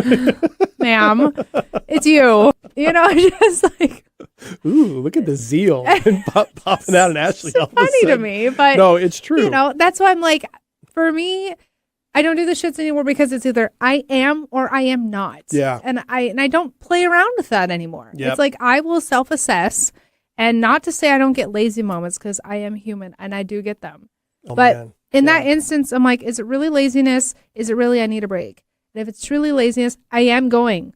[SPEAKER 2] Ma'am. It's you. Just like,
[SPEAKER 1] Ooh, look at the zeal popping out in Ashley.
[SPEAKER 2] so
[SPEAKER 1] all of a
[SPEAKER 2] funny to
[SPEAKER 1] sudden.
[SPEAKER 2] me. But,
[SPEAKER 1] No, it's true.
[SPEAKER 2] that's why I'm like, for me, I don't do the shits anymore because it's either I am or I am not.
[SPEAKER 1] Yeah.
[SPEAKER 2] And I don't play around with that anymore.
[SPEAKER 1] Yep.
[SPEAKER 2] It's like I will self-assess, and not to say I don't get lazy moments because I am human and I do get them.
[SPEAKER 1] Oh,
[SPEAKER 2] but
[SPEAKER 1] man.
[SPEAKER 2] in that instance, I'm like, is it really laziness? Is it really I need a break? And if it's truly laziness, I am going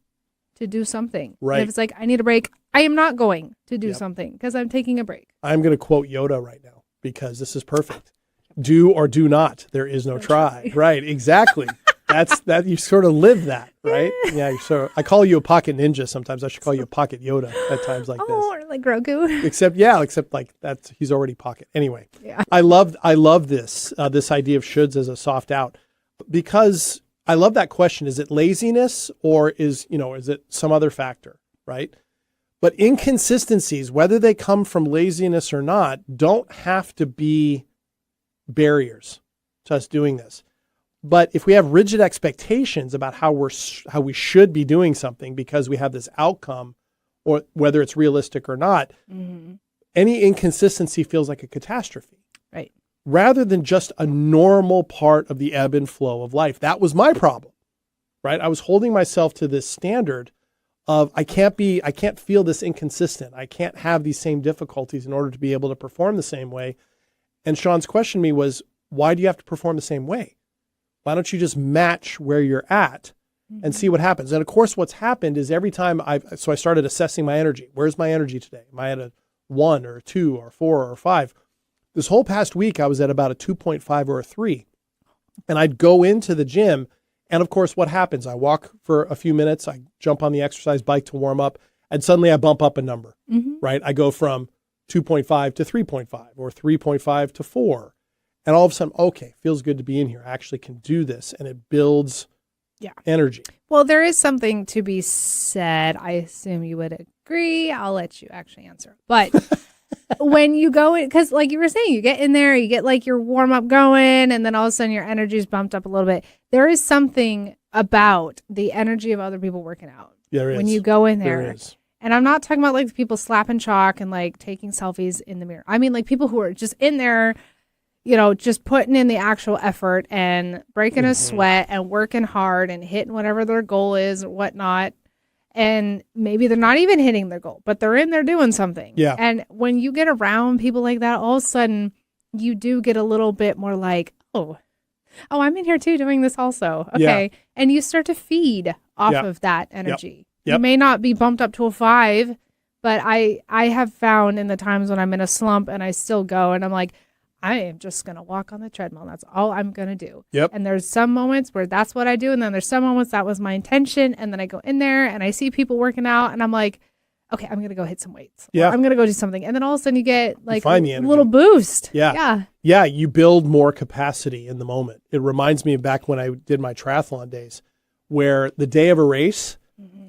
[SPEAKER 2] to do something.
[SPEAKER 1] Right.
[SPEAKER 2] And if it's like I need a break, I am not going to do
[SPEAKER 1] Yep.
[SPEAKER 2] something because I'm taking a break.
[SPEAKER 1] I'm going to quote Yoda right now because this is perfect. Do or do not. There is no try. Right. Exactly. That's that. You sort of live that, right? Yeah. I call you a pocket ninja. Sometimes I should call you a pocket Yoda at times like this.
[SPEAKER 2] Or like Grogu.
[SPEAKER 1] Except like that's he's already pocket. Anyway,
[SPEAKER 2] Yeah.
[SPEAKER 1] I love this idea of shoulds as a soft out, because I love that question. Is it laziness or is it some other factor, right? But inconsistencies, whether they come from laziness or not, don't have to be barriers to us doing this. But if we have rigid expectations about how we should be doing something because we have this outcome, or whether it's realistic or not, any inconsistency feels like a catastrophe.
[SPEAKER 2] Right.
[SPEAKER 1] Rather than just a normal part of the ebb and flow of life. That was my problem, right? I was holding myself to this standard of I can't feel this inconsistent. I can't have these same difficulties in order to be able to perform the same way. And Sean's question to me was, why do you have to perform the same way? Why don't you just match where you're at and see what happens? And of course, what's happened is every time I started assessing my energy. Where's my energy today? Am I at a 1 or a 2 or 4 or 5? This whole past week, I was at about a 2.5 or a 3. And I'd go into the gym. And of course, what happens? I walk for a few minutes. I jump on the exercise bike to warm up. And suddenly I bump up a number, right? I go from 2.5 to 3.5 or 3.5 to 4. And all of a sudden, okay, feels good to be in here. I actually can do this. And it builds energy.
[SPEAKER 2] Well, there is something to be said. I assume you would agree. I'll let you actually answer. But when you go in, because like you were saying, you get in there, you get like your warm up going, and then all of a sudden your energy's bumped up a little bit. There is something about the energy of other people working out.
[SPEAKER 1] There is.
[SPEAKER 2] When you go in there.
[SPEAKER 1] There is.
[SPEAKER 2] And I'm not talking about like people slapping chalk and like taking selfies in the mirror. I mean like people who are just in there, just putting in the actual effort and breaking a sweat and working hard and hitting whatever their goal is or whatnot. And maybe they're not even hitting their goal, but they're in there doing something.
[SPEAKER 1] Yeah.
[SPEAKER 2] And when you get around people like that, all of a sudden you do get a little bit more like, oh, I'm in here too doing this also. Okay.
[SPEAKER 1] Yeah.
[SPEAKER 2] And you start to feed off
[SPEAKER 1] Yep.
[SPEAKER 2] of that energy.
[SPEAKER 1] Yep.
[SPEAKER 2] You may not be bumped up to a 5, But I have found in the times when I'm in a slump and I still go and I'm like, I am just going to walk on the treadmill. That's all I'm going to do.
[SPEAKER 1] Yep.
[SPEAKER 2] And there's some moments where that's what I do. And then there's some moments that was my intention. And then I go in there and I see people working out and I'm like, okay, I'm going to go hit some weights.
[SPEAKER 1] Yeah.
[SPEAKER 2] Or I'm going to go do something. And then all of a sudden you get like
[SPEAKER 1] find the
[SPEAKER 2] a
[SPEAKER 1] energy.
[SPEAKER 2] little boost.
[SPEAKER 1] Yeah.
[SPEAKER 2] Yeah.
[SPEAKER 1] Yeah, you build more capacity in the moment. It reminds me of back when I did my triathlon days, where the day of a race,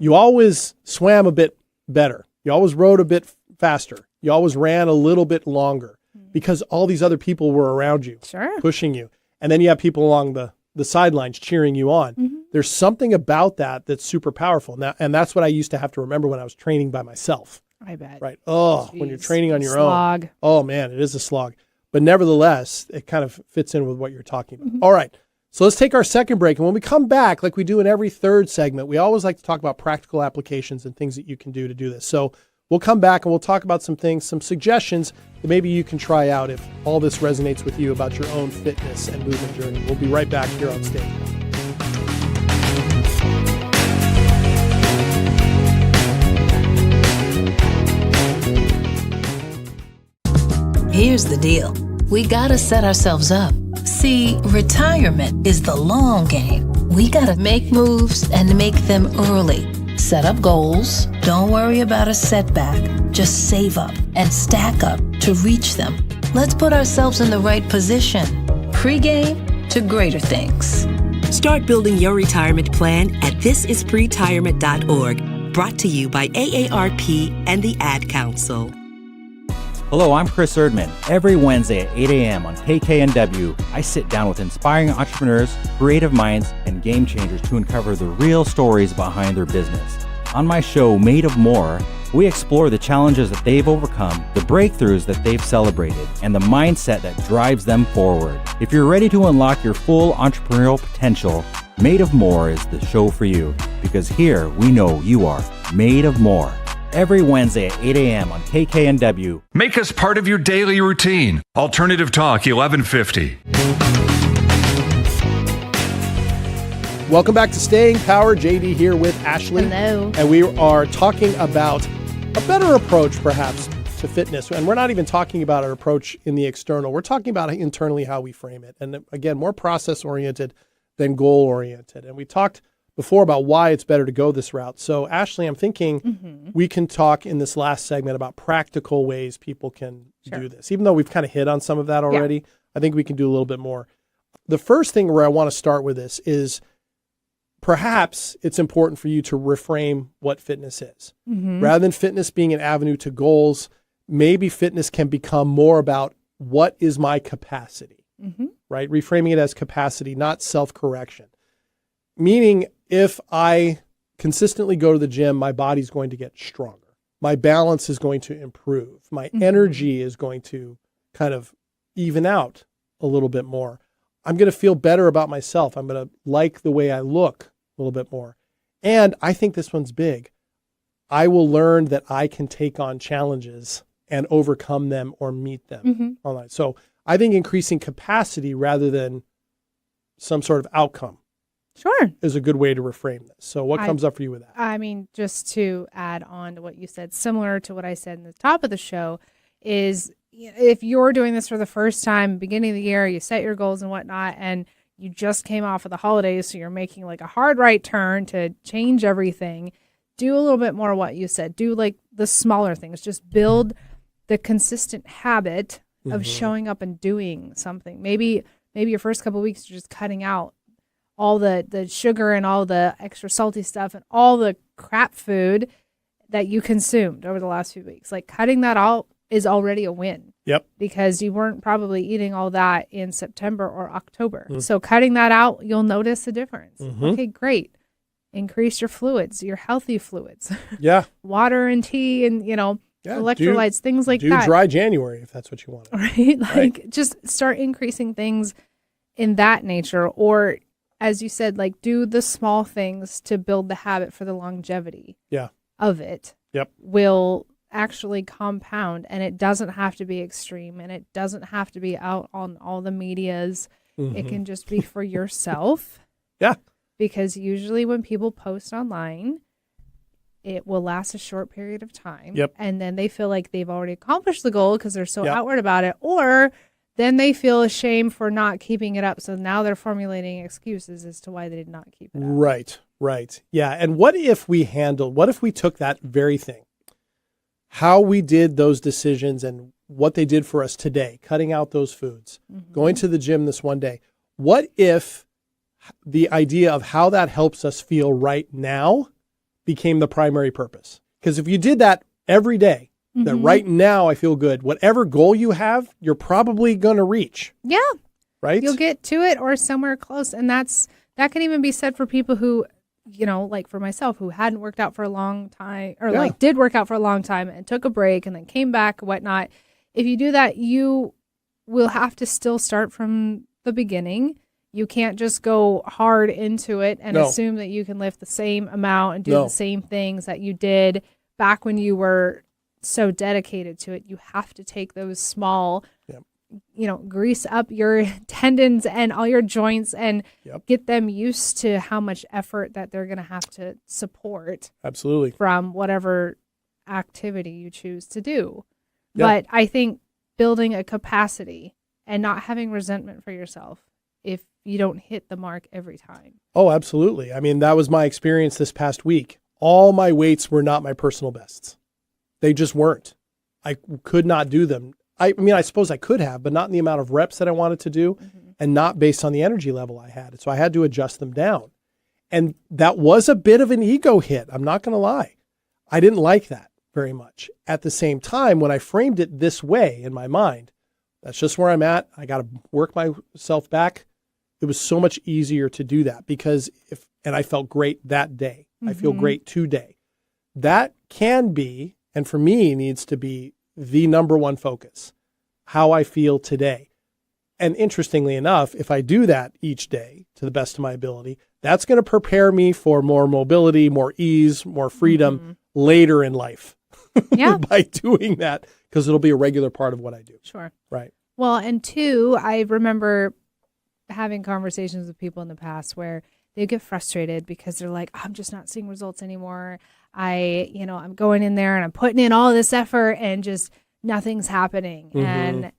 [SPEAKER 1] you always swam a bit better. You always rode a bit faster. You always ran a little bit longer because all these other people were around you,
[SPEAKER 2] Sure.
[SPEAKER 1] pushing you. And then you have people along the sidelines cheering you on. There's something about that that's super powerful. Now, and that's what I used to have to remember when I was training by myself.
[SPEAKER 2] I bet.
[SPEAKER 1] Right. Oh, when you're
[SPEAKER 2] Jeez.
[SPEAKER 1] training on your
[SPEAKER 2] Slog.
[SPEAKER 1] own. Oh, man, it is a slog. But nevertheless, it kind of fits in with what you're talking about. All right. So let's take our second break. And when we come back, like we do in every third segment, we always like to talk about practical applications and things that you can do to do this. So we'll come back and we'll talk about some things, some suggestions that maybe you can try out if all this resonates with you about your own fitness and movement journey. We'll be right back here on stage.
[SPEAKER 6] Here's the deal. We gotta set ourselves up. See, retirement is the long game. We gotta make moves and make them early. Set up goals. Don't worry about a setback. Just save up and stack up to reach them. Let's put ourselves in the right position. Pre-game to greater things.
[SPEAKER 7] Start building your retirement plan at thisispretirement.org. Brought to you by AARP and the Ad Council.
[SPEAKER 8] Hello, I'm Chris Erdman. Every Wednesday at 8 a.m. on KKNW, I sit down with inspiring entrepreneurs, creative minds, and game changers to uncover the real stories behind their business. On my show, Made of More, we explore the challenges that they've overcome, the breakthroughs that they've celebrated, and the mindset that drives them forward. If you're ready to unlock your full entrepreneurial potential, Made of More is the show for you, because here we know you are made of more. Every Wednesday at 8 a.m. on KKNW.
[SPEAKER 5] Make us part of your daily routine. Alternative Talk 1150.
[SPEAKER 1] Welcome back to Staying Power. JD here with Ashley.
[SPEAKER 2] Hello.
[SPEAKER 1] And we are talking about a better approach, perhaps, to fitness. And we're not even talking about an approach in the external. We're talking about internally how we frame it. And again, more process-oriented than goal-oriented. And we talked before about why it's better to go this route. So, Ashley, I'm thinking we can talk in this last segment about practical ways people can do this. Even though we've kind of hit on some of that already, I think we can do a little bit more. The first thing where I want to start with this is perhaps it's important for you to reframe what fitness is. Rather than fitness being an avenue to goals, maybe fitness can become more about what is my capacity, right? Reframing it as capacity, not self-correction. Meaning, if I consistently go to the gym, my body's going to get stronger. My balance is going to improve. My energy is going to kind of even out a little bit more. I'm going to feel better about myself. I'm going to like the way I look a little bit more. And I think this one's big. I will learn that I can take on challenges and overcome them or meet them online. So I think increasing capacity rather than some sort of outcome is a good way to reframe this. So what comes up for you with that?
[SPEAKER 2] I mean, just to add on to what you said, similar to what I said in the top of the show, is if you're doing this for the first time, beginning of the year, you set your goals and whatnot, and you just came off of the holidays, so you're making like a hard right turn to change everything, do a little bit more of what you said. Do like the smaller things. Just build the consistent habit of showing up and doing something. Maybe your first couple of weeks you're just cutting out all the sugar and all the extra salty stuff and all the crap food that you consumed over the last few weeks. Like cutting that out is already a win.
[SPEAKER 1] Yep.
[SPEAKER 2] Because you weren't probably eating all that in September or October. So cutting that out, you'll notice a difference. Okay, great. Increase your fluids, your healthy fluids.
[SPEAKER 1] Yeah.
[SPEAKER 2] Water and tea and, electrolytes, things like that.
[SPEAKER 1] Do dry January if that's what you want.
[SPEAKER 2] Right? Like just start increasing things in that nature, or as you said, like do the small things to build the habit for the longevity of it.
[SPEAKER 1] Yep.
[SPEAKER 2] Will actually compound, and it doesn't have to be extreme, and it doesn't have to be out on all the medias. It can just be for yourself.
[SPEAKER 1] Yeah.
[SPEAKER 2] Because usually when people post online, it will last a short period of time.
[SPEAKER 1] Yep.
[SPEAKER 2] And then they feel like they've already accomplished the goal because they're so
[SPEAKER 1] Yep.
[SPEAKER 2] outward about it. Or then they feel ashamed for not keeping it up. So now they're formulating excuses as to why they did not keep it up.
[SPEAKER 1] Right. Yeah. And what if we took that very thing, how we did those decisions and what they did for us today, cutting out those foods, going to the gym this one day. What if the idea of how that helps us feel right now became the primary purpose? Because if you did that every day, that right now I feel good, whatever goal you have, you're probably going to reach.
[SPEAKER 2] Yeah.
[SPEAKER 1] Right?
[SPEAKER 2] You'll get to it or somewhere close. And that can even be said for people who, like for myself, who hadn't worked out for a long time or like did work out for a long time and took a break and then came back and whatnot. If you do that, you will have to still start from the beginning. You can't just go hard into it and assume that you can lift the same amount and do the same things that you did back when you were so dedicated to it. You have to take those small, grease up your tendons and all your joints and get them used to how much effort that they're going to have to support.
[SPEAKER 1] Absolutely.
[SPEAKER 2] From whatever activity you choose to do. But I think building a capacity and not having resentment for yourself if you don't hit the mark every time.
[SPEAKER 1] Oh, absolutely. I mean, that was my experience this past week. All my weights were not my personal bests. They just weren't. I could not do them. I mean, I suppose I could have, but not in the amount of reps that I wanted to do and not based on the energy level I had. So I had to adjust them down. And that was a bit of an ego hit. I'm not going to lie. I didn't like that very much. At the same time, when I framed it this way in my mind, that's just where I'm at. I got to work myself back. It was so much easier to do that because I felt great that day. I feel great today. That can be, and for me needs to be the number one focus, how I feel today. And interestingly enough, if I do that each day to the best of my ability, that's going to prepare me for more mobility, more ease, more freedom later in life.
[SPEAKER 2] Yeah.
[SPEAKER 1] By doing that, because it'll be a regular part of what I do.
[SPEAKER 2] Sure.
[SPEAKER 1] Right.
[SPEAKER 2] Well, and two, I remember having conversations with people in the past where they get frustrated because they're like, I'm just not seeing results anymore. I'm going in there and I'm putting in all this effort and just nothing's happening. And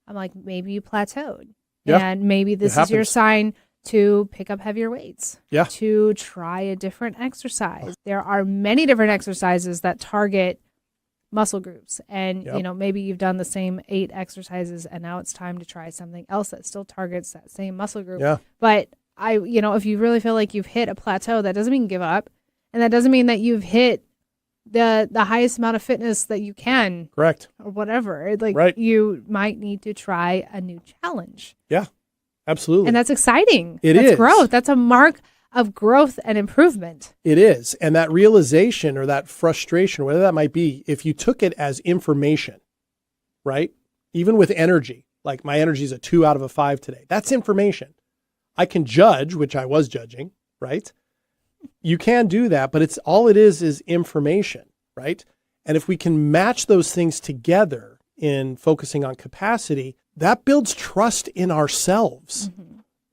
[SPEAKER 2] I'm like, maybe you plateaued.
[SPEAKER 1] Yeah.
[SPEAKER 2] And maybe this is your sign to pick up heavier weights, to try a different exercise. There are many different exercises that target muscle groups. And, maybe you've done the same 8 exercises and now it's time to try something else that still targets that same muscle group.
[SPEAKER 1] Yeah.
[SPEAKER 2] But if you really feel like you've hit a plateau, that doesn't mean give up. And that doesn't mean that you've hit the highest amount of fitness that you can.
[SPEAKER 1] Correct.
[SPEAKER 2] Or whatever. You might need to try a new challenge.
[SPEAKER 1] Yeah, absolutely.
[SPEAKER 2] And that's exciting.
[SPEAKER 1] That's
[SPEAKER 2] is growth. That's a mark of growth and improvement.
[SPEAKER 1] It is. And that realization or that frustration, whatever that might be, if you took it as information, right? Even with energy, like my energy is a 2 out of a 5 today. That's information. I can judge, which I was judging, right? You can do that, but all it is information, right? And if we can match those things together in focusing on capacity, that builds trust in ourselves,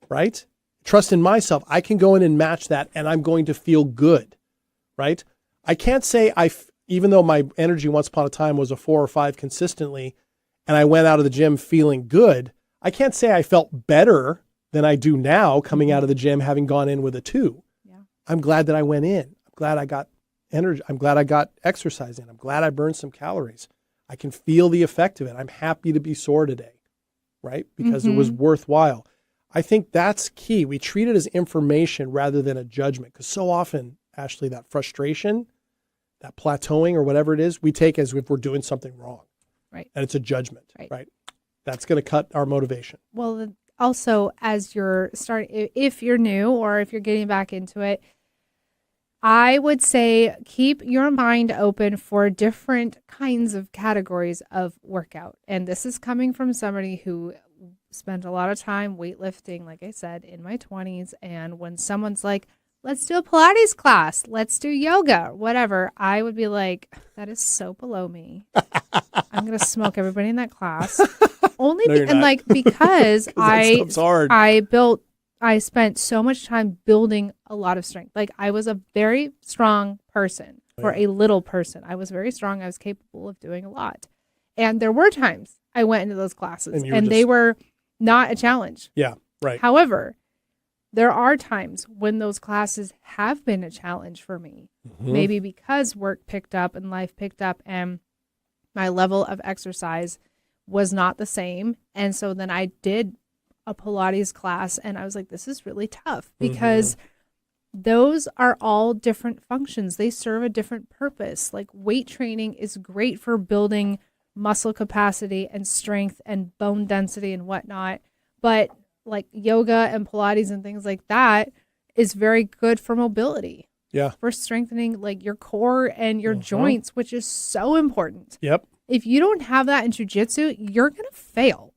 [SPEAKER 1] right? Trust in myself. I can go in and match that and I'm going to feel good, right? I can't say even though my energy once upon a time was a 4 or 5 consistently and I went out of the gym feeling good, I can't say I felt better than I do now coming out of the gym having gone in with a 2. Yeah. I'm glad that I went in. I'm glad I got energy. I'm glad I got exercise in. I'm glad I burned some calories. I can feel the effect of it. I'm happy to be sore today, right? Because it was worthwhile. I think that's key. We treat it as information rather than a judgment. Because so often, Ashley, that frustration, that plateauing or whatever it is, we take as if we're doing something wrong.
[SPEAKER 2] Right.
[SPEAKER 1] And it's a judgment, right? That's going to cut our motivation.
[SPEAKER 2] Well, also, as you're starting, if you're new or if you're getting back into it, I would say keep your mind open for different kinds of categories of workout. And this is coming from somebody who spent a lot of time weightlifting, like I said, in my 20s. And when someone's like, let's do a Pilates class, let's do yoga, whatever, I would be like, that is so below me. I'm going to smoke everybody in that class. Because I spent so much time building a lot of strength. Like I was a very strong person. for a little person. I was very strong. I was capable of doing a lot. And there were times I went into those classes and they were not a challenge.
[SPEAKER 1] Yeah, right.
[SPEAKER 2] However, there are times when those classes have been a challenge for me. Maybe because work picked up and life picked up and my level of exercise was not the same. And so then I did a Pilates class and I was like, this is really tough because those are all different functions. They serve a different purpose. Like weight training is great for building muscle capacity and strength and bone density and whatnot. But like yoga and Pilates and things like that is very good for mobility.
[SPEAKER 1] Yeah.
[SPEAKER 2] For strengthening like your core and your joints, which is so important.
[SPEAKER 1] Yep.
[SPEAKER 2] If you don't have that in jiu-jitsu, you're going to fail.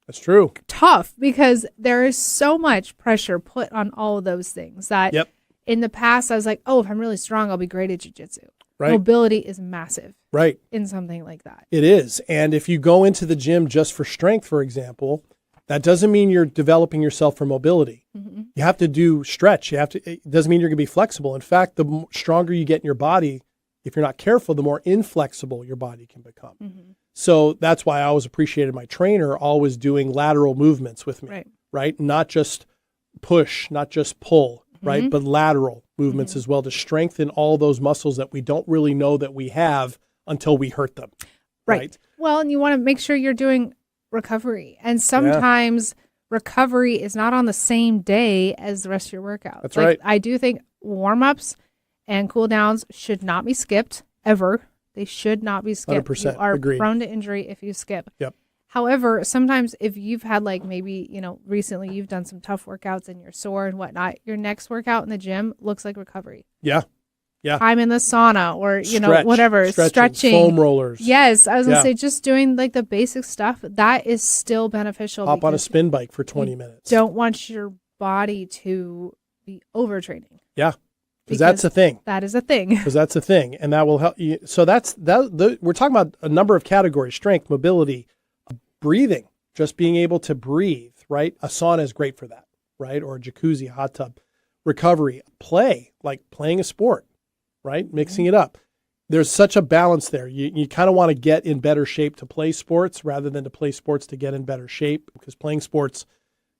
[SPEAKER 1] That's true.
[SPEAKER 2] Tough because there is so much pressure put on all of those things that in the past I was like, oh, if I'm really strong, I'll be great at jiu-jitsu. Right. Mobility is massive. Right. In something like that.
[SPEAKER 1] It is. And if you go into the gym just for strength, for example, that doesn't mean you're developing yourself for mobility. You have to do stretch. It doesn't mean you're going to be flexible. In fact, the stronger you get in your body, if you're not careful, the more inflexible your body can become. So that's why I always appreciated my trainer always doing lateral movements with me, right? Not just push, not just pull, right? But lateral movements as well to strengthen all those muscles that we don't really know that we have until we hurt them. Right.
[SPEAKER 2] Well, and you want to make sure you're doing recovery. And sometimes recovery is not on the same day as the rest of your workout.
[SPEAKER 1] That's right.
[SPEAKER 2] I do think warm-ups and cool downs should not be skipped ever. They should not be skipped.
[SPEAKER 1] 100%.
[SPEAKER 2] You are
[SPEAKER 1] Agreed.
[SPEAKER 2] prone to injury if you skip.
[SPEAKER 1] Yep.
[SPEAKER 2] However, sometimes if you've had like maybe, recently you've done some tough workouts and you're sore and whatnot, your next workout in the gym looks like recovery.
[SPEAKER 1] Yeah. Yeah.
[SPEAKER 2] Time in the sauna or,
[SPEAKER 1] Stretch,
[SPEAKER 2] whatever, stretching.
[SPEAKER 1] Foam rollers.
[SPEAKER 2] Yes. I was going to say just doing like the basic stuff, that is still beneficial.
[SPEAKER 1] Hop on a spin bike for 20 minutes.
[SPEAKER 2] Don't want your body to be overtraining.
[SPEAKER 1] Yeah. Because that's a thing.
[SPEAKER 2] That is a thing.
[SPEAKER 1] Because that's a thing. And that will help you. So we're talking about a number of categories: strength, mobility, breathing, just being able to breathe, right? A sauna is great for that, right? Or a jacuzzi, hot tub. Recovery, play, like playing a sport, right? Mixing it up. There's such a balance there. You kind of want to get in better shape to play sports rather than to play sports to get in better shape, because playing sports,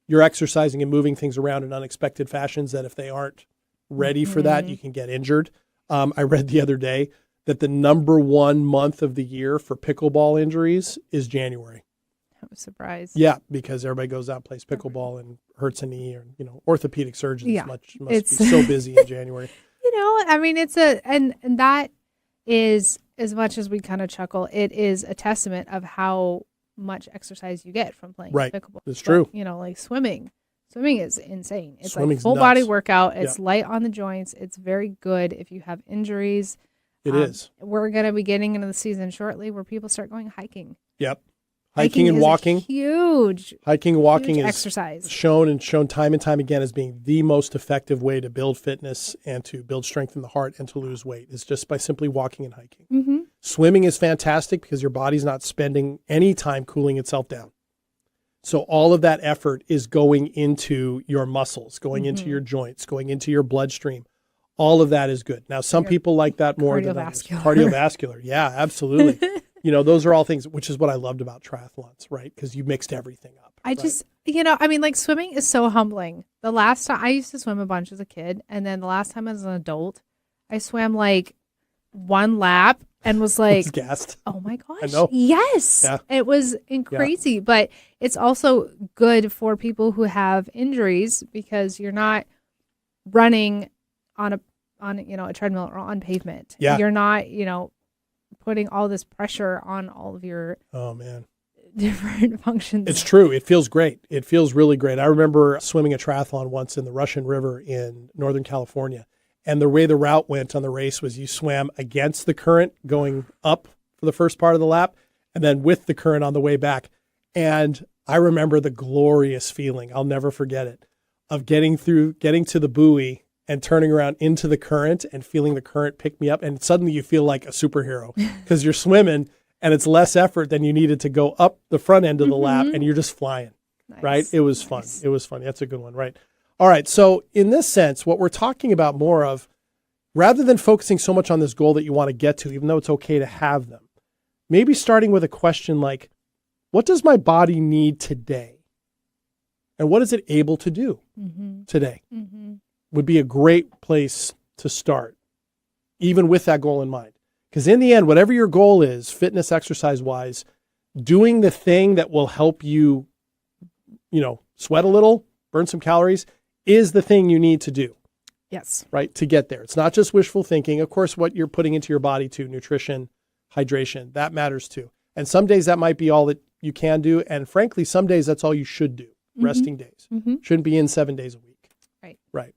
[SPEAKER 1] you're exercising and moving things around in unexpected fashions that if they aren't ready for that, you can get injured. I read the other day that the number one month of the year for pickleball injuries is January.
[SPEAKER 2] I was surprised.
[SPEAKER 1] Yeah, because everybody goes out and plays pickleball and hurts a knee, or orthopedic surgeons must be so busy in January.
[SPEAKER 2] And that is, as much as we kind of chuckle, it is a testament of how much exercise you get from playing pickleball.
[SPEAKER 1] It's true.
[SPEAKER 2] Like swimming. Swimming is insane. It's
[SPEAKER 1] Swimming's
[SPEAKER 2] like full
[SPEAKER 1] nuts.
[SPEAKER 2] body workout. It's light on the joints. It's very good if you have injuries.
[SPEAKER 1] It is.
[SPEAKER 2] We're going to be getting into the season shortly where people start going hiking.
[SPEAKER 1] Yep. Hiking and walking.
[SPEAKER 2] Huge.
[SPEAKER 1] Hiking and walking
[SPEAKER 2] huge
[SPEAKER 1] is
[SPEAKER 2] exercise.
[SPEAKER 1] shown time and time again as being the most effective way to build fitness and to build strength in the heart and to lose weight, is just by simply walking and hiking. Swimming is fantastic because your body's not spending any time cooling itself down. So all of that effort is going into your muscles, going into your joints, going into your bloodstream. All of that is good. Now, some people like that more than others. Cardiovascular. Yeah, absolutely. Those are all things, which is what I loved about triathlons, right? Because you mixed everything up.
[SPEAKER 2] Like swimming is so humbling. The last time I used to swim a bunch as a kid, and then the last time as an adult, I swam like one lap and was like,
[SPEAKER 1] gassed.
[SPEAKER 2] Oh my gosh.
[SPEAKER 1] I know.
[SPEAKER 2] Yes.
[SPEAKER 1] Yeah.
[SPEAKER 2] It was crazy, but it's also good for people who have injuries because you're not running on a treadmill or on pavement.
[SPEAKER 1] Yeah.
[SPEAKER 2] You're not, putting all this pressure on all of your different functions.
[SPEAKER 1] It's true. It feels great. It feels really great. I remember swimming a triathlon once in the Russian River in Northern California. And the way the route went on the race was you swam against the current going up for the first part of the lap and then with the current on the way back. And I remember the glorious feeling, I'll never forget it, of getting to the buoy and turning around into the current and feeling the current pick me up. And suddenly you feel like a superhero because you're swimming and it's less effort than you needed to go up the front end of the lap and you're just flying, right? It was fun. It was fun. That's a good one, right? All right. So in this sense, what we're talking about more of rather than focusing so much on this goal that you want to get to, even though it's okay to have them, maybe starting with a question like, what does my body need today? And what is it able to do today? Would be a great place to start, even with that goal in mind. Because in the end, whatever your goal is, fitness, exercise-wise, doing the thing that will help you, sweat a little, burn some calories, is the thing you need to do.
[SPEAKER 2] Yes.
[SPEAKER 1] Right, to get there. It's not just wishful thinking. Of course, what you're putting into your body too, nutrition, hydration, that matters too. And some days that might be all that you can do. And frankly, some days that's all you should do. Resting days. Shouldn't be in 7 days a week. Right.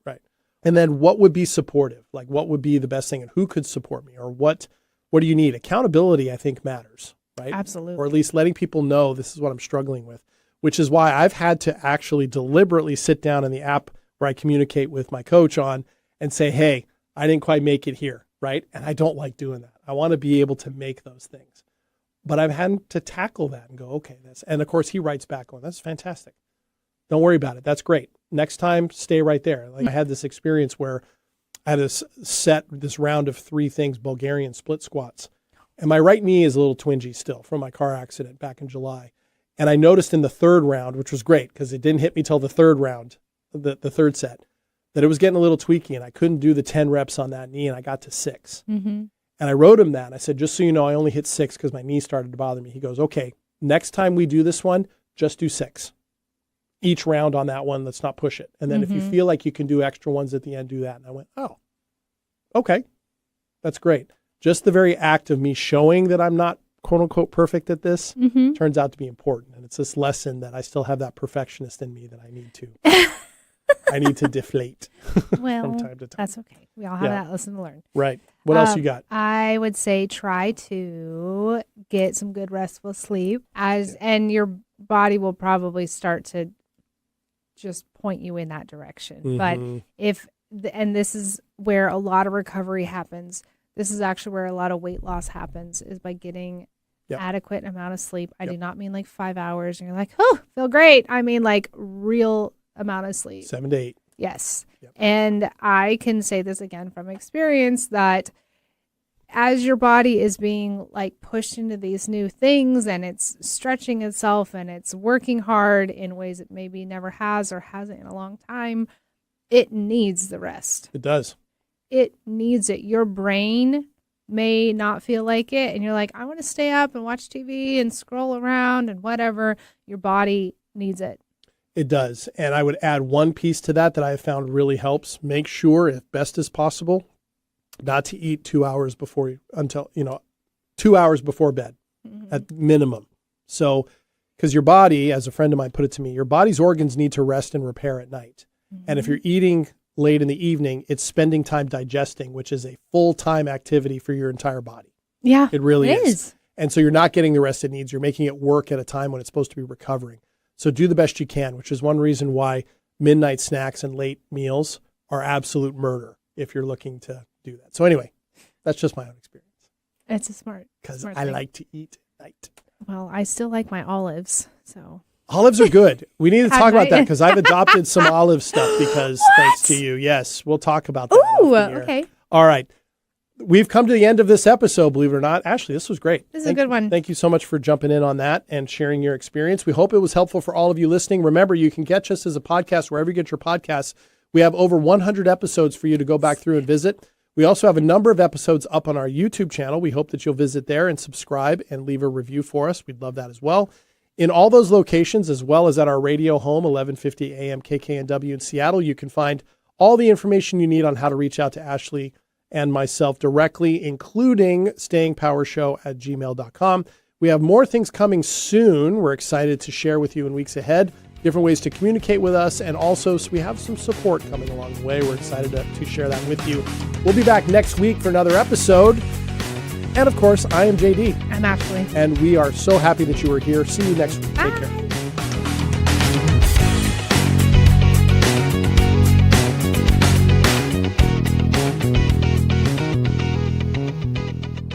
[SPEAKER 1] And then what would be supportive? Like what would be the best thing and who could support me? Or what do you need? Accountability, I think, matters, right?
[SPEAKER 2] Absolutely.
[SPEAKER 1] Or at least letting people know this is what I'm struggling with, which is why I've had to actually deliberately sit down in the app where I communicate with my coach on and say, hey, I didn't quite make it here, right? And I don't like doing that. I want to be able to make those things. But I've had to tackle that and go, okay, and of course he writes back going, that's fantastic. Don't worry about it. That's great. Next time, stay right there. Like I had this experience where I had to set this round of 3 things, Bulgarian split squats. And my right knee is a little twingy still from my car accident back in July. And I noticed in the 3rd round, which was great because it didn't hit me till the 3rd round, the 3rd set, that it was getting a little tweaky and I couldn't do the 10 reps on that knee and I got to 6. And I wrote him that. I said, just so you know, I only hit 6 because my knee started to bother me. He goes, okay, next time we do this one, just do 6. Each round on that one, let's not push it. And then if you feel like you can do extra ones at the end, do that. And I went, oh, okay, that's great. Just the very act of me showing that I'm not quote unquote perfect at this turns out to be important. And it's this lesson that I still have that perfectionist in me that I need to deflate from time to time.
[SPEAKER 2] That's okay. We all have that lesson to learn.
[SPEAKER 1] Right. What else you got?
[SPEAKER 2] I would say try to get some good restful sleep and your body will probably start to just point you in that direction. But and this is where a lot of recovery happens. This is actually where a lot of weight loss happens is by getting adequate amount of sleep. I do not mean like 5 hours and you're like, oh, feel great. I mean like real amount of sleep.
[SPEAKER 1] 7 to 8.
[SPEAKER 2] Yes. And I can say this again from experience that as your body is being like pushed into these new things and it's stretching itself and it's working hard in ways it maybe never has or hasn't in a long time, it needs the rest.
[SPEAKER 1] It does.
[SPEAKER 2] It needs it. Your brain may not feel like it and you're like, I want to stay up and watch TV and scroll around and whatever. Your body needs it.
[SPEAKER 1] It does. And I would add one piece to that I have found really helps. Make sure, if best as possible, not to eat 2 hours before 2 hours before bed at minimum. So, because your body, as a friend of mine put it to me, your body's organs need to rest and repair at night. And if you're eating late in the evening, it's spending time digesting, which is a full-time activity for your entire body.
[SPEAKER 2] Yeah,
[SPEAKER 1] it really is. And so you're not getting the rest it needs. You're making it work at a time when it's supposed to be recovering. So do the best you can, which is one reason why midnight snacks and late meals are absolute murder if you're looking to do that. So anyway, that's just my own experience.
[SPEAKER 2] It's a smart
[SPEAKER 1] because I like to eat at night.
[SPEAKER 2] Well, I still like my olives, so.
[SPEAKER 1] Olives are good. We need to talk about that because I've adopted some olive stuff because thanks to you. Yes, we'll talk about that.
[SPEAKER 2] Ooh, okay.
[SPEAKER 1] All right. We've come to the end of this episode, believe it or not. Ashley, this was great.
[SPEAKER 2] This is a good one.
[SPEAKER 1] Thank you so much for jumping in on that and sharing your experience. We hope it was helpful for all of you listening. Remember, you can catch us as a podcast wherever you get your podcasts. We have over 100 episodes for you to go back through and visit. We also have a number of episodes up on our YouTube channel. We hope that you'll visit there and subscribe and leave a review for us. We'd love that as well. In all those locations, as well as at our radio home, 1150 AM KKNW in Seattle, you can find all the information you need on how to reach out to Ashley and myself directly, including stayingpowershow@gmail.com. We have more things coming soon. We're excited to share with you in weeks ahead, different ways to communicate with us, and also so we have some support coming along the way. We're excited to share that with you. We'll be back next week for another episode. And of course, I am JD.
[SPEAKER 2] I'm Ashley.
[SPEAKER 1] And we are so happy that you were here. See you next week.
[SPEAKER 2] Bye.
[SPEAKER 1] Take care.